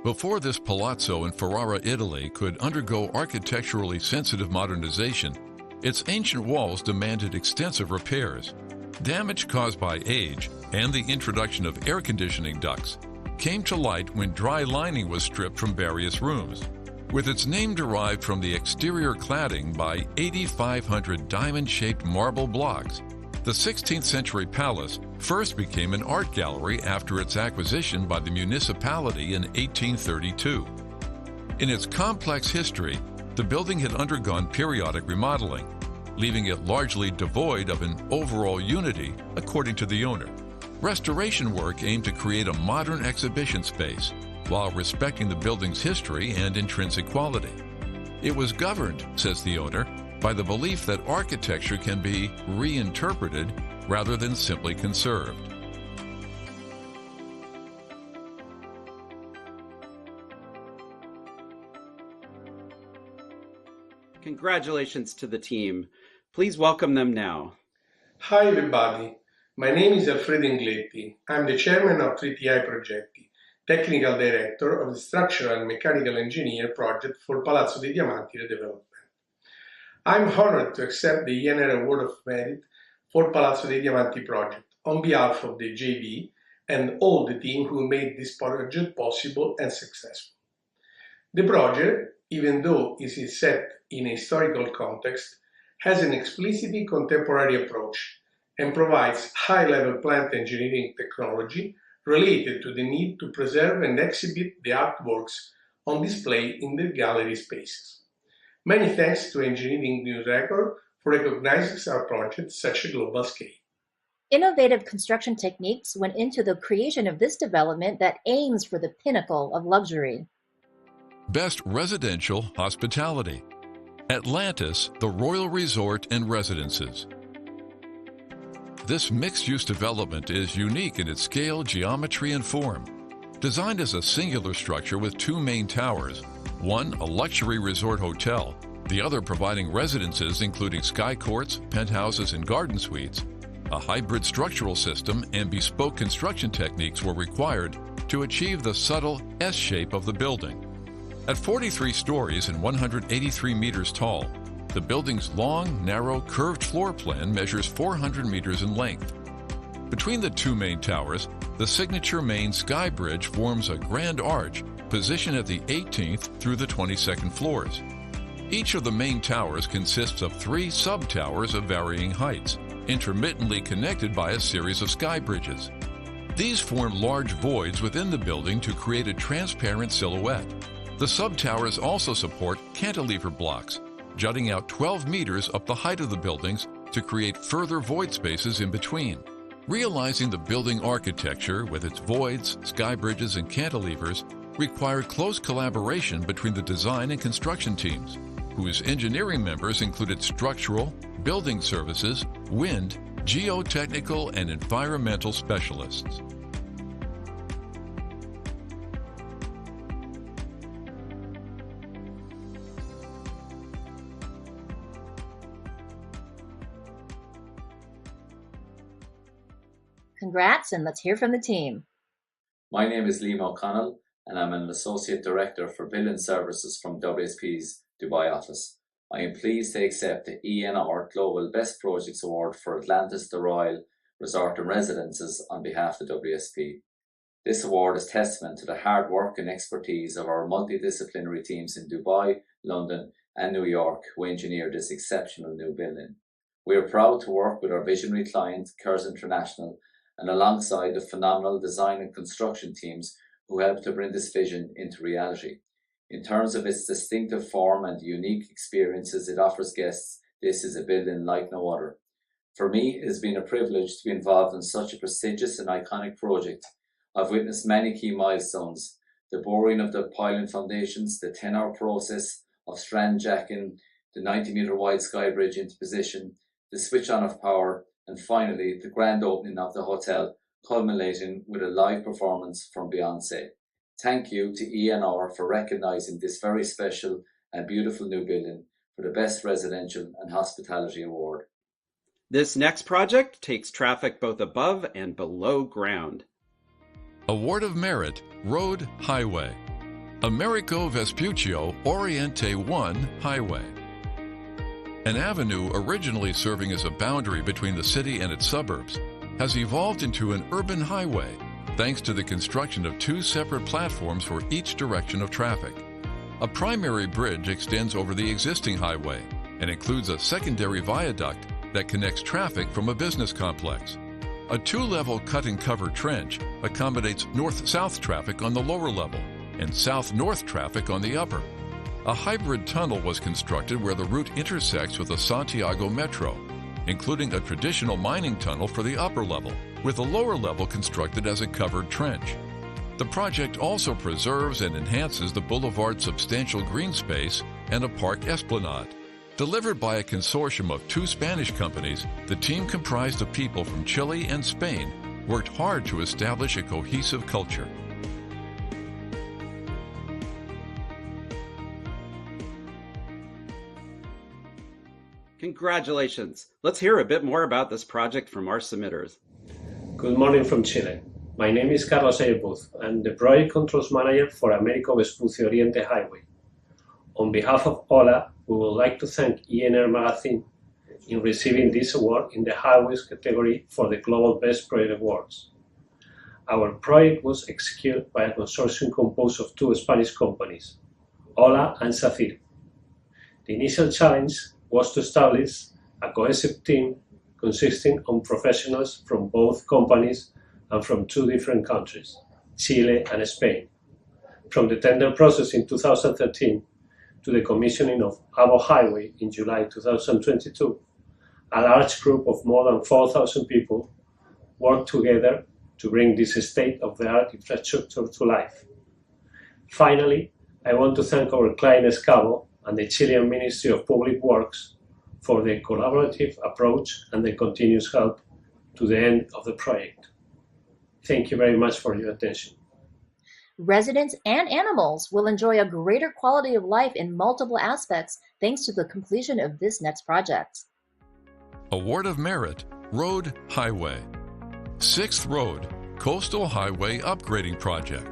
Before this palazzo in Ferrara, Italy could undergo architecturally sensitive modernization, its ancient walls demanded extensive repairs. Damage caused by age and the introduction of air conditioning ducts came to light when dry lining was stripped from various rooms. With its name derived from the exterior cladding by 8,500 diamond-shaped marble blocks, the 16th century palace first became an art gallery after its acquisition by the municipality in 1832. In its complex history, the building had undergone periodic remodeling, leaving it largely devoid of an overall unity, according to the owner. Restoration work aimed to create a modern exhibition space while respecting the building's history and intrinsic quality. It was governed, says the owner, by the belief that architecture can be reinterpreted rather than simply conserved. Congratulations to the team. Please welcome them now. Hi everybody, my name is Alfredo Ingletti. I'm the chairman of 3TI Progetti, technical director of the structural and mechanical engineer project for Palazzo dei Diamanti redevelopment. I'm honored to accept the ENR Award of Merit for Palazzo dei Diamanti project on behalf of the JV and all the team who made this project possible and successful. The project, even though it is set in a historical context, has an explicitly contemporary approach and provides high-level plant engineering technology related to the need to preserve and exhibit the artworks on display in the gallery spaces. Many thanks to Engineering News Record for recognizing our project at such a global scale. Innovative construction techniques went into the creation of this development that aims for the pinnacle of luxury. Best Residential Hospitality. Atlantis, the Royal Resort and Residences. This mixed-use development is unique in its scale, geometry, and form. Designed as a singular structure with two main towers, one a luxury resort hotel, the other providing residences including sky courts, penthouses, and garden suites, a hybrid structural system and bespoke construction techniques were required to achieve the subtle S-shape of the building. At 43 stories and 183 meters tall, the building's long, narrow, curved floor plan measures 400 meters in length. Between the two main towers, the signature main sky bridge forms a grand arch positioned at the 18th through the 22nd floors. Each of the main towers consists of 3 sub-towers of varying heights, intermittently connected by a series of sky bridges. These form large voids within the building to create a transparent silhouette. The sub-towers also support cantilever blocks, jutting out 12 meters up the height of the buildings to create further void spaces in between. Realizing the building architecture with its voids, sky bridges, and cantilevers required close collaboration between the design and construction teams, whose engineering members included structural, building services, wind, geotechnical, and environmental specialists. Congrats, and let's hear from the team. My name is Liam O'Connell, and I'm an Associate Director for Building Services from WSP's Dubai office. I am pleased to accept the ENR Global Best Projects Award for Atlantis, the Royal Resort and Residences on behalf of WSP. This award is testament to the hard work and expertise of our multidisciplinary teams in Dubai, London, and New York who engineered this exceptional new building. We are proud to work with our visionary client, Kers International, and alongside the phenomenal design and construction teams who helped to bring this vision into reality. In terms of its distinctive form and unique experiences it offers guests, this is a building like no other. For me, it has been a privilege to be involved in such a prestigious and iconic project. I've witnessed many key milestones: the boring of the pylon foundations, the 10-hour process of strand jacking the 90-metre wide sky bridge into position, the switch on of power, and finally the grand opening of the hotel, culminating with a live performance from Beyoncé. Thank you to ENR for recognising this very special and beautiful new building for the Best Residential and Hospitality Award. This next project takes traffic both above and below ground. Award of Merit, Road Highway. Americo Vespuccio Oriente 1 Highway. An avenue originally serving as a boundary between the city and its suburbs has evolved into an urban highway thanks to the construction of two separate platforms for each direction of traffic. A primary bridge extends over the existing highway and includes a secondary viaduct that connects traffic from a business complex. A two-level cut-and-cover trench accommodates north-south traffic on the lower level and south-north traffic on the upper. A hybrid tunnel was constructed where the route intersects with the Santiago Metro, including a traditional mining tunnel for the upper level, with the lower level constructed as a covered trench. The project also preserves and enhances the boulevard's substantial green space and a park esplanade. Delivered by a consortium of two Spanish companies, the team comprised of people from Chile and Spain worked hard to establish a cohesive culture. Congratulations! Let's hear a bit more about this project from our submitters. Good morning from Chile. My name is Carlos Ayerbuth. I'm the Project Controls Manager for Americo Vespuccio Oriente Highway. On behalf of OLA, we would like to thank ENR Magazine in receiving this award in the Highways category for the Global Best Project Awards. Our project was executed by a consortium composed of two Spanish companies, OLA and Zafir. The initial challenge was to establish a cohesive team consisting of professionals from both companies and from two different countries, Chile and Spain. From the tender process in 2013 to the commissioning of Abo Highway in July 2022, a large group of more than 4,000 people worked together to bring this state-of-the-art infrastructure to life. Finally, I want to thank our client Escavo and the Chilean Ministry of Public Works for their collaborative approach and their continuous help to the end of the project. Thank you very much for your attention. Residents and animals will enjoy a greater quality of life in multiple aspects thanks to the completion of this next project. Award of Merit, Road Highway. 6th Road, Coastal Highway Upgrading Project.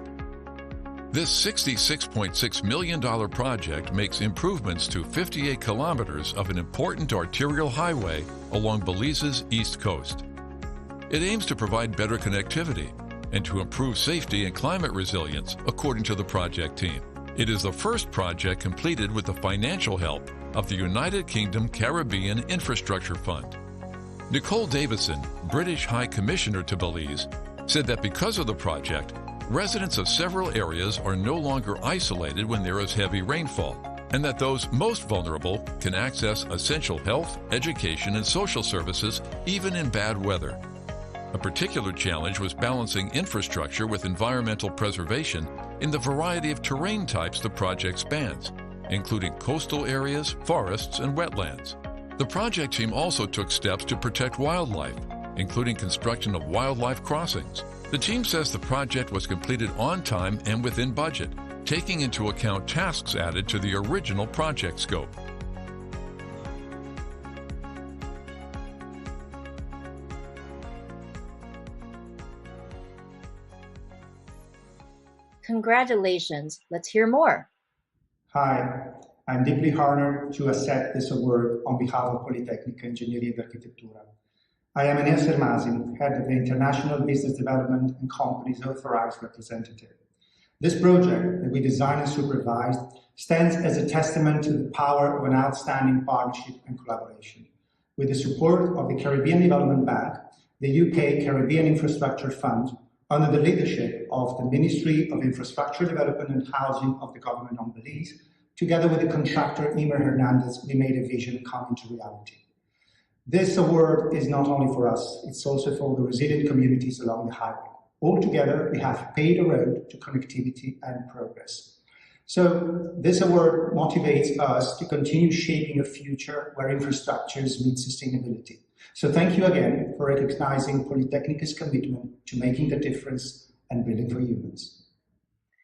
This $66.6 million project makes improvements to 58 kilometers of an important arterial highway along Belize's east coast. It aims to provide better connectivity and to improve safety and climate resilience, according to the project team. It is the first project completed with the financial help of the United Kingdom Caribbean Infrastructure Fund. Nicole Davison, British High Commissioner to Belize, said that because of the project, residents of several areas are no longer isolated when there is heavy rainfall, and that those most vulnerable can access essential health, education, and social services even in bad weather. A particular challenge was balancing infrastructure with environmental preservation in the variety of terrain types the project spans, including coastal areas, forests, and wetlands. The project team also took steps to protect wildlife, including construction of wildlife crossings. The team says the project was completed on time and within budget, taking into account tasks added to the original project scope. Congratulations. Let's hear more. Hi, I'm deeply honored to accept this award on behalf of Politecnica Ingegneria e Architettura. I am Enes Hermasi, head of the International Business Development and Companies Authorized Representative. This project that we designed and supervised stands as a testament to the power of an outstanding partnership and collaboration. With the support of the Caribbean Development Bank, the UK Caribbean Infrastructure Fund, under the leadership of the Ministry of Infrastructure Development and Housing of the Government of Belize, together with the contractor Emer Hernandez, we made a vision come into reality. This award is not only for us, it's also for the resilient communities along the highway. Altogether, we have paved a road to connectivity and progress. So this award motivates us to continue shaping a future where infrastructures meet sustainability. So thank you again for recognizing Polytechnica's commitment to making the difference and building for humans.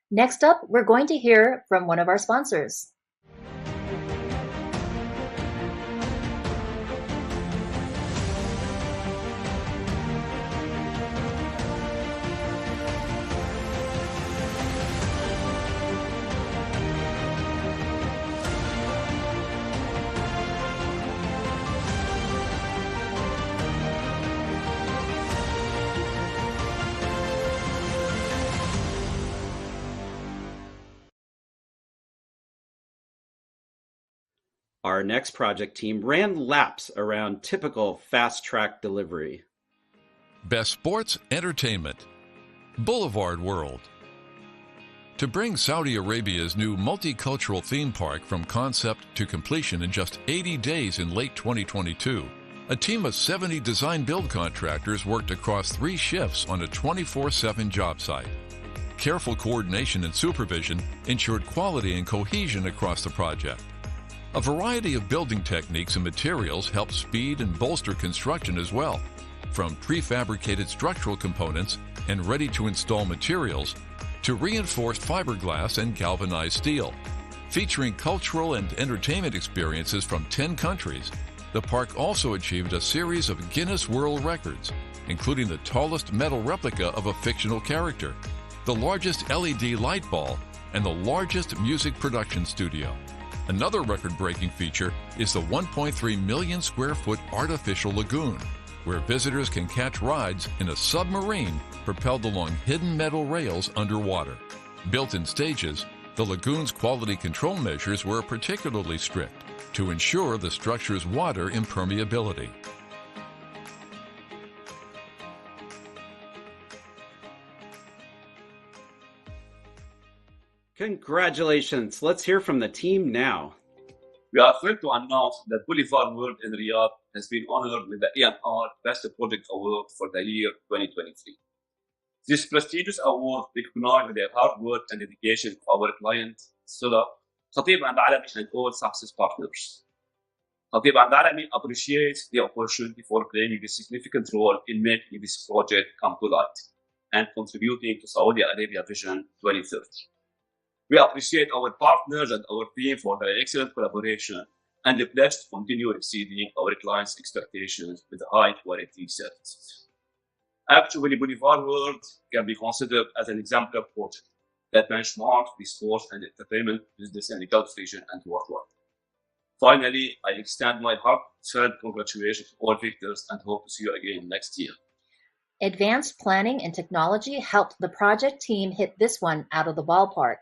Next up, we're going to hear from one of our sponsors. Our next project team ran laps around typical fast-track delivery. Best Sports Entertainment, Boulevard World. To bring Saudi Arabia's new multicultural theme park from concept to completion in just 80 days in late 2022, a team of 70 design-build contractors worked across 3 shifts on a 24/7 job site. Careful coordination and supervision ensured quality and cohesion across the project. A variety of building techniques and materials help speed and bolster construction as well, from prefabricated structural components and ready-to-install materials to reinforced fiberglass and galvanized steel. Featuring cultural and entertainment experiences from 10 countries, the park also achieved a series of Guinness World Records, including the tallest metal replica of a fictional character, the largest LED light ball, and the largest music production studio. Another record-breaking feature is the 1.3 million square foot artificial lagoon, where visitors can catch rides in a submarine propelled along hidden metal rails underwater. Built in stages, the lagoon's quality control measures were particularly strict to ensure the structure's water impermeability. Congratulations! Let's hear from the team now. We are thrilled to announce that Boulevard World in Riyadh has been honored with the ENR Best Project Award for the year 2023. This prestigious award recognizes the hard work and dedication of our clients, Solar, Khatib and Alami, and all success partners. Khatib and Alami appreciates the opportunity for playing a significant role in making this project come to light and contributing to Saudi Arabia Vision 2030. We appreciate our partners and our team for their excellent collaboration and pledge to continue exceeding our clients' expectations with high-quality services. Actually, Boulevard World can be considered as an exemplar project that benchmarks the sports and entertainment business in the Gulf region and worldwide. Finally, I extend my heartfelt congratulations to all victors and hope to see you again next year. Advanced planning and technology helped the project team hit this one out of the ballpark.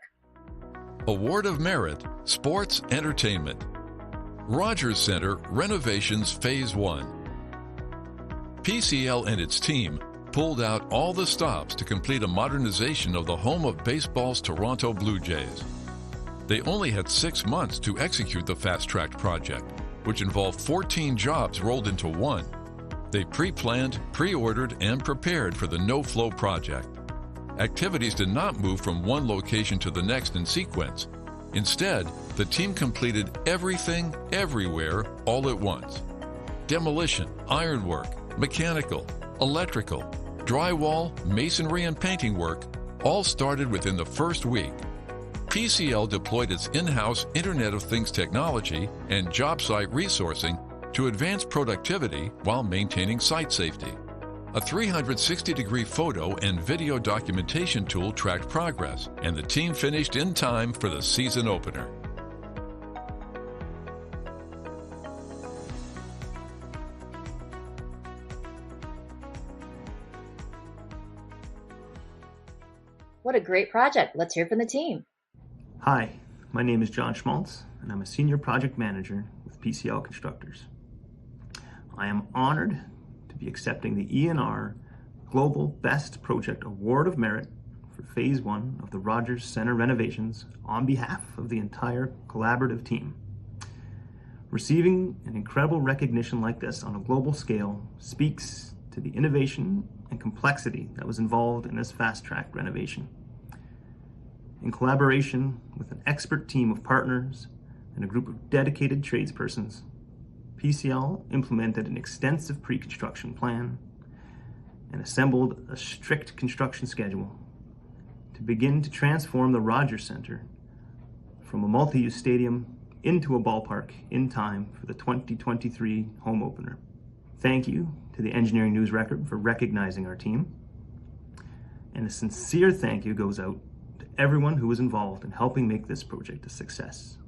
Award of Merit, Sports Entertainment. Rogers Center Renovations Phase 1. PCL and its team pulled out all the stops to complete a modernization of the home of baseball's Toronto Blue Jays. They only had 6 months to execute the fast-tracked project, which involved 14 jobs rolled into one. They pre-planned, pre-ordered, and prepared for the no-flow project. Activities did not move from one location to the next in sequence. Instead, the team completed everything, everywhere, all at once. Demolition, ironwork, mechanical, electrical, drywall, masonry, and painting work all started within the first week. PCL deployed its in-house Internet of Things technology and job site resourcing to advance productivity while maintaining site safety. A 360-degree photo and video documentation tool tracked progress, and the team finished in time for the season opener. What a great project. Let's hear from the team. Hi, my name is John Schmaltz, and I'm a Senior Project Manager with PCL Constructors. I am honored to be accepting the ENR Global Best Project Award of Merit for Phase 1 of the Rogers Center renovations on behalf of the entire collaborative team. Receiving an incredible recognition like this on a global scale speaks to the innovation and complexity that was involved in this fast-track renovation. In collaboration with an expert team of partners and a group of dedicated tradespersons, PCL implemented an extensive pre-construction plan and assembled a strict construction schedule to begin to transform the Rogers Centre from a multi-use stadium into a ballpark in time for the 2023 home opener. Thank you to the Engineering News Record for recognizing our team. And a sincere thank you goes out to everyone who was involved in helping make this project a success.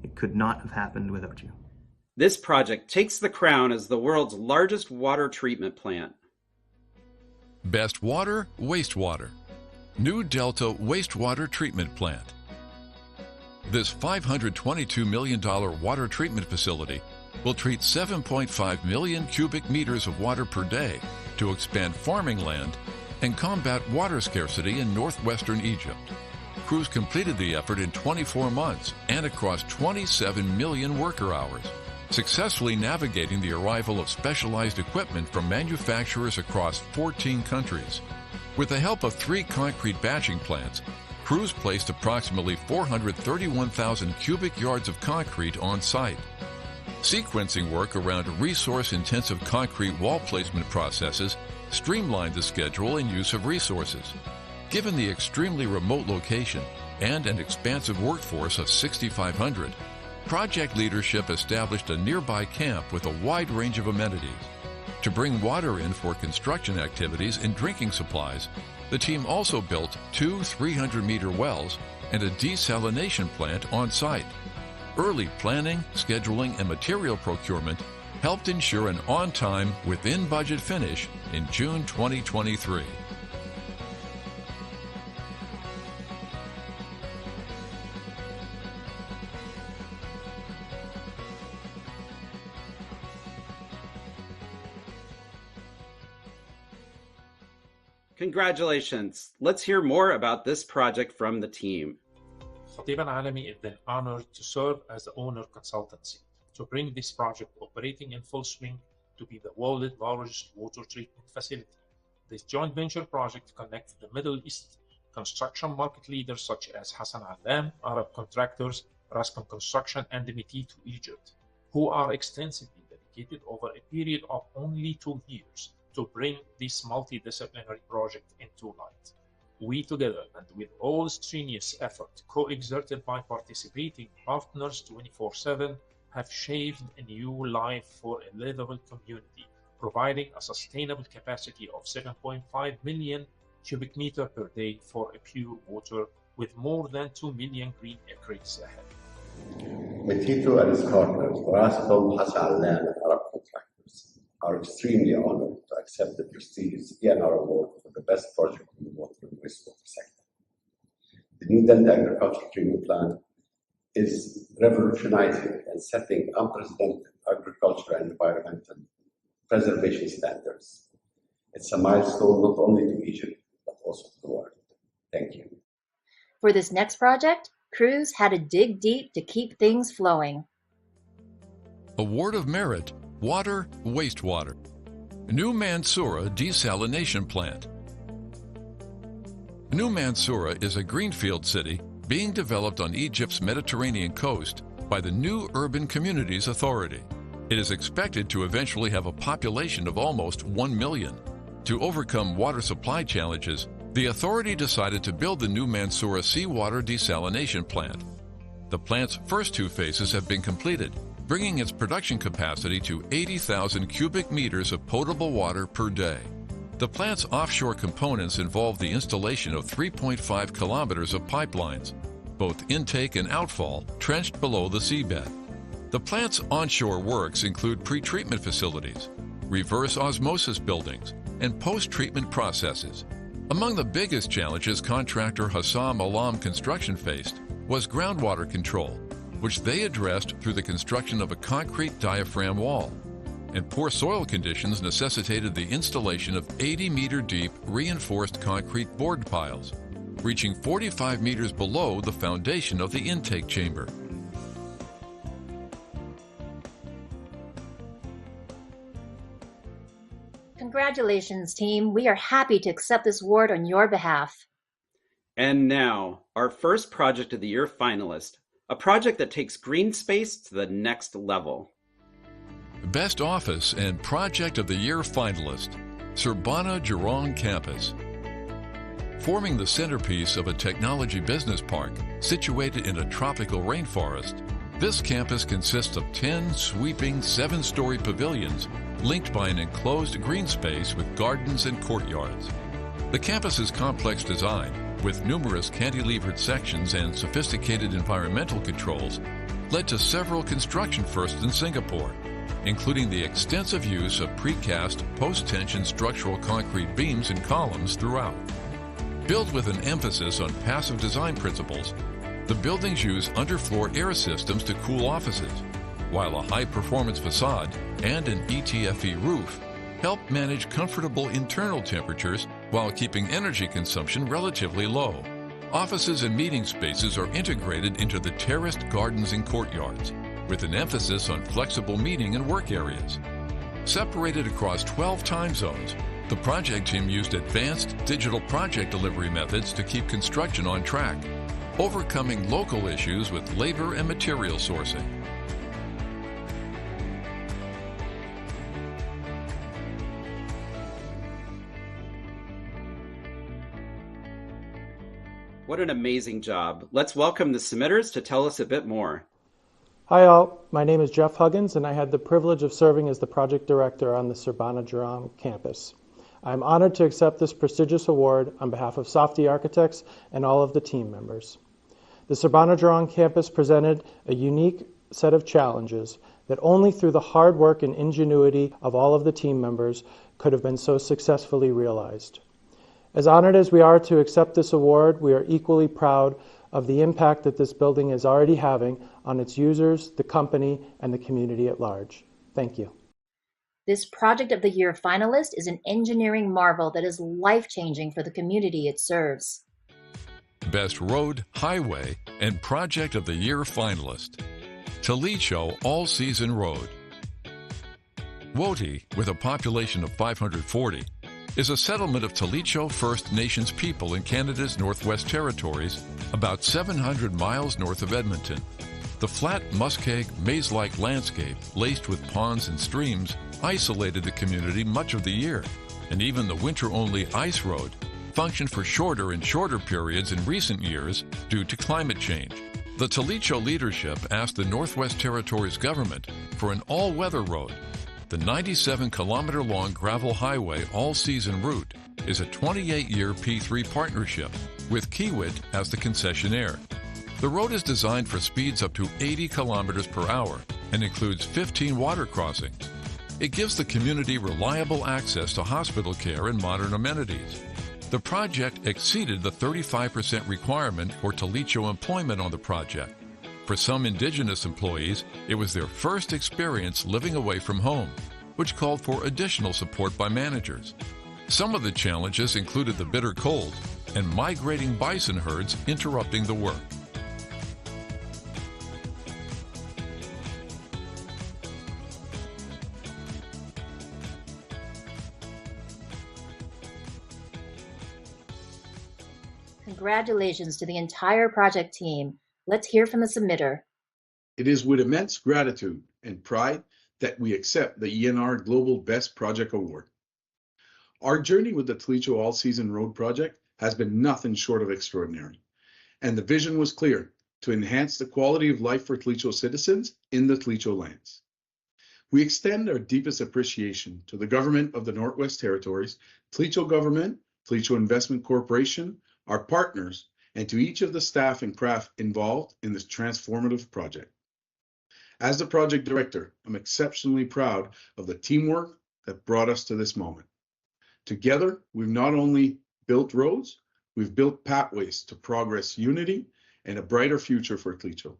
It could not have happened without you. This project takes the crown as the world's largest water treatment plant. Best Water, Wastewater. New Delta Wastewater Treatment Plant. This $522 million water treatment facility will treat 7.5 million cubic meters of water per day to expand farming land and combat water scarcity in northwestern Egypt. Crews completed the effort in 24 months and across 27 million worker hours, successfully navigating the arrival of specialized equipment from manufacturers across 14 countries. With the help of 3 concrete batching plants, crews placed approximately 431,000 cubic yards of concrete on site. Sequencing work around resource-intensive concrete wall placement processes streamlined the schedule and use of resources. Given the extremely remote location and an expansive workforce of 6,500, project leadership established a nearby camp with a wide range of amenities. To bring water in for construction activities and drinking supplies, the team also built 2 300-meter wells and a desalination plant on site. Early planning, scheduling, and material procurement helped ensure an on-time, within-budget finish in June 2023. Congratulations. Let's hear more about this project from the team. Khatib Al-Alami is then honored to serve as the owner consultancy to bring this project operating in full swing to be the world's largest water treatment facility. This joint venture project connects the Middle East construction market leaders such as Hassan Alam, Arab Contractors, Rascom Construction, and MET to Egypt, who are extensively dedicated over a period of only 2 years to bring this multidisciplinary project into light. We together, and with all strenuous effort co-exerted by participating partners 24/7, have shaped a new life for a livable community, providing a sustainable capacity of 7.5 million cubic meter per day for a pure water with more than 2 million green acres ahead. Metito and his partners, Rascom, Hassan Alam, and Arab Contractors, are extremely honored to accept the prestigious ENR award for the best project in the water and wastewater sector. The new Delta Agricultural Treatment Plant is revolutionizing and setting unprecedented agricultural and environmental preservation standards. It's a milestone not only to Egypt, but also to the world. Thank you. For this next project, crews had to dig deep to keep things flowing. Award of Merit, Water, Wastewater. New Mansoura Desalination Plant. New Mansoura is a greenfield city being developed on Egypt's Mediterranean coast by the New Urban Communities Authority. It is expected to eventually have a population of almost 1 million. To overcome water supply challenges, the authority decided to build the New Mansoura Seawater Desalination Plant. The plant's first 2 phases have been completed, bringing its production capacity to 80,000 cubic meters of potable water per day. The plant's offshore components involve the installation of 3.5 kilometers of pipelines, both intake and outfall, trenched below the seabed. The plant's onshore works include pretreatment facilities, reverse osmosis buildings, and post-treatment processes. Among the biggest challenges contractor Hassan Alam Construction faced was groundwater control, which they addressed through the construction of a concrete diaphragm wall. And poor soil conditions necessitated the installation of 80-meter-deep reinforced concrete board piles, reaching 45 meters below the foundation of the intake chamber. Congratulations, team. We are happy to accept this award on your behalf. And now, our first Project of the Year finalist, a project that takes green space to the next level. Best Office and Project of the Year finalist, Urbana Jurong Campus. Forming the centerpiece of a technology business park situated in a tropical rainforest, this campus consists of 10 sweeping 7-story pavilions linked by an enclosed green space with gardens and courtyards. The campus's complex design, with numerous cantilevered sections and sophisticated environmental controls, led to several construction firsts in Singapore, including the extensive use of precast post-tension structural concrete beams and columns throughout. Built with an emphasis on passive design principles, the buildings use underfloor air systems to cool offices, while a high-performance facade and an ETFE roof help manage comfortable internal temperatures while keeping energy consumption relatively low. Offices and meeting spaces are integrated into the terraced gardens and courtyards, with an emphasis on flexible meeting and work areas. Separated across 12 time zones, the project team used advanced digital project delivery methods to keep construction on track, overcoming local issues with labor and material sourcing. What an amazing job. Let's welcome the submitters to tell us a bit more. Hi all, my name is Jeff Huggins and I had the privilege of serving as the project director on the Urbana Jurong campus. I'm honored to accept this prestigious award on behalf of Softy Architects and all of the team members. The Urbana Jurong campus presented a unique set of challenges that only through the hard work and ingenuity of all of the team members could have been so successfully realized. As honored as we are to accept this award, we are equally proud of the impact that this building is already having on its users, the company, and the community at large. Thank you. This Project of the Year finalist is an engineering marvel that is life-changing for the community it serves. Best Road, Highway, and Project of the Year finalist, Talicho All-Season Road. Woti, with a population of 540, is a settlement of Talicho First Nations people in Canada's Northwest Territories, about 700 miles north of Edmonton. The flat, muskeg, maze-like landscape, laced with ponds and streams, isolated the community much of the year, and even the winter-only ice road functioned for shorter and shorter periods in recent years due to climate change. The Talicho leadership asked the Northwest Territories government for an all-weather road. The 97-kilometer-long gravel highway all-season route is a 28-year P3 partnership with Kiewit as the concessionaire. The road is designed for speeds up to 80 kilometers per hour and includes 15 water crossings. It gives the community reliable access to hospital care and modern amenities. The project exceeded the 35% requirement for Talicho employment on the project. For some Indigenous employees, it was their first experience living away from home, which called for additional support by managers. Some of the challenges included the bitter cold and migrating bison herds interrupting the work. Congratulations to the entire project team. Let's hear from the submitter. It is with immense gratitude and pride that we accept the ENR Global Best Project Award. Our journey with the Talicho All-Season Road project has been nothing short of extraordinary, and the vision was clear: to enhance the quality of life for Talicho citizens in the Talicho lands. We extend our deepest appreciation to the government of the Northwest Territories, Talicho government, Talicho Investment Corporation, our partners, and to each of the staff and craft involved in this transformative project. As the project director, I'm exceptionally proud of the teamwork that brought us to this moment. Together, we've not only built roads, we've built pathways to progress, unity, and a brighter future for Talicho.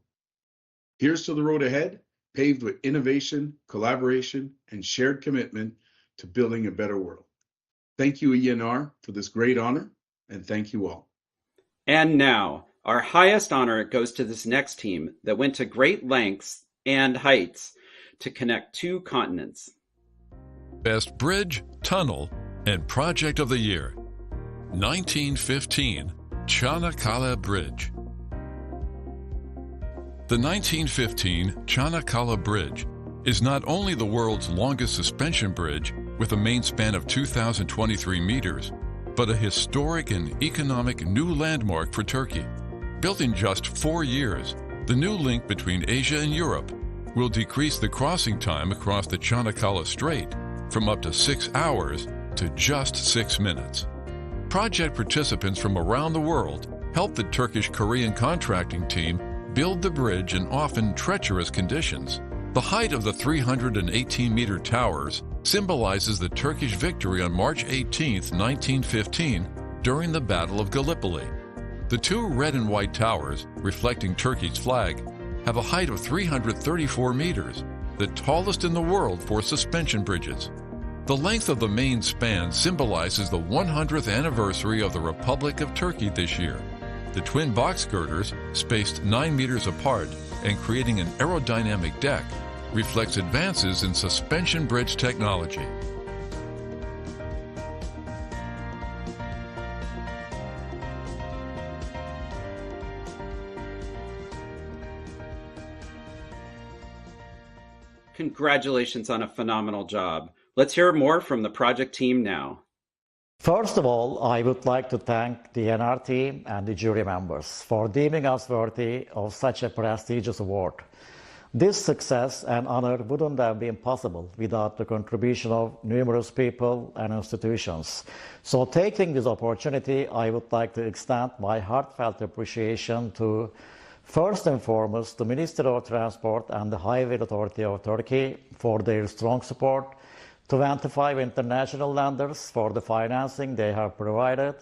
Here's to the road ahead, paved with innovation, collaboration, and shared commitment to building a better world. Thank you, ENR, for this great honor, and thank you all. And now, our highest honor goes to this next team that went to great lengths and heights to connect two continents. Best Bridge, Tunnel, And Project of the Year, 1915 Çanakkale Bridge. The 1915 Çanakkale Bridge is not only the world's longest suspension bridge with a main span of 2,023 meters, but a historic and economic new landmark for Turkey. Built in just 4 years, the new link between Asia and Europe will decrease the crossing time across the Çanakkale Strait from up to 6 hours to just 6 minutes. Project participants from around the world helped the Turkish-Korean contracting team build the bridge in often treacherous conditions. The height of the 318-meter towers symbolizes the Turkish victory on March 18, 1915, during the Battle of Gallipoli. The two red and white towers, reflecting Turkey's flag, have a height of 334 meters, the tallest in the world for suspension bridges. The length of the main span symbolizes the 100th anniversary of the Republic of Turkey this year. The twin box girders, spaced 9 meters apart and creating an aerodynamic deck, reflects advances in suspension bridge technology. Congratulations on a phenomenal job. Let's hear more from the project team now. First of all, I would like to thank the ENR team and the jury members for deeming us worthy of such a prestigious award. This success and honor wouldn't have been possible without the contribution of numerous people and institutions. So taking this opportunity, I would like to extend my heartfelt appreciation to, first and foremost, the Ministry of Transport and the Highway Authority of Turkey for their strong support, 25 international lenders for the financing they have provided,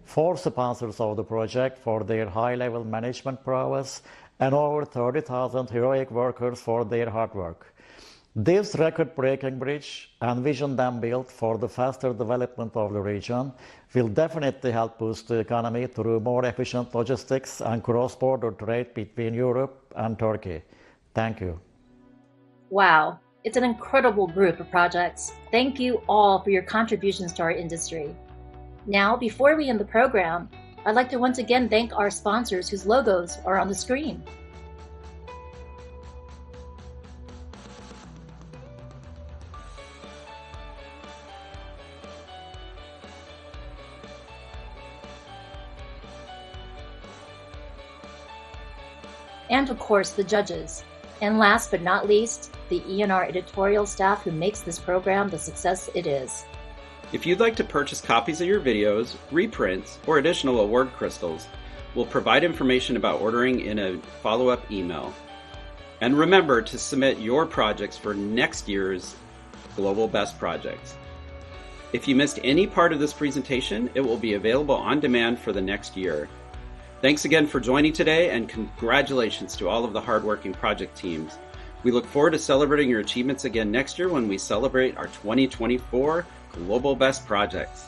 4 sponsors of the project for their high-level management prowess, and over 30,000 heroic workers for their hard work. This record-breaking bridge and vision then built for the faster development of the region will definitely help boost the economy through more efficient logistics and cross-border trade between Europe and Turkey. Thank you. Wow, it's an incredible group of projects. Thank you all for your contributions to our industry. Now, before we end the program, I'd like to once again thank our sponsors whose logos are on the screen. And of course, the judges. And last but not least, the ENR editorial staff who makes this program the success it is. If you'd like to purchase copies of your videos, reprints, or additional award crystals, we'll provide information about ordering in a follow-up email. And remember to submit your projects for next year's Global Best Projects. If you missed any part of this presentation, it will be available on demand for the next year. Thanks again for joining today, and congratulations to all of the hardworking project teams. We look forward to celebrating your achievements again next year when we celebrate our 2024 Global Best Projects.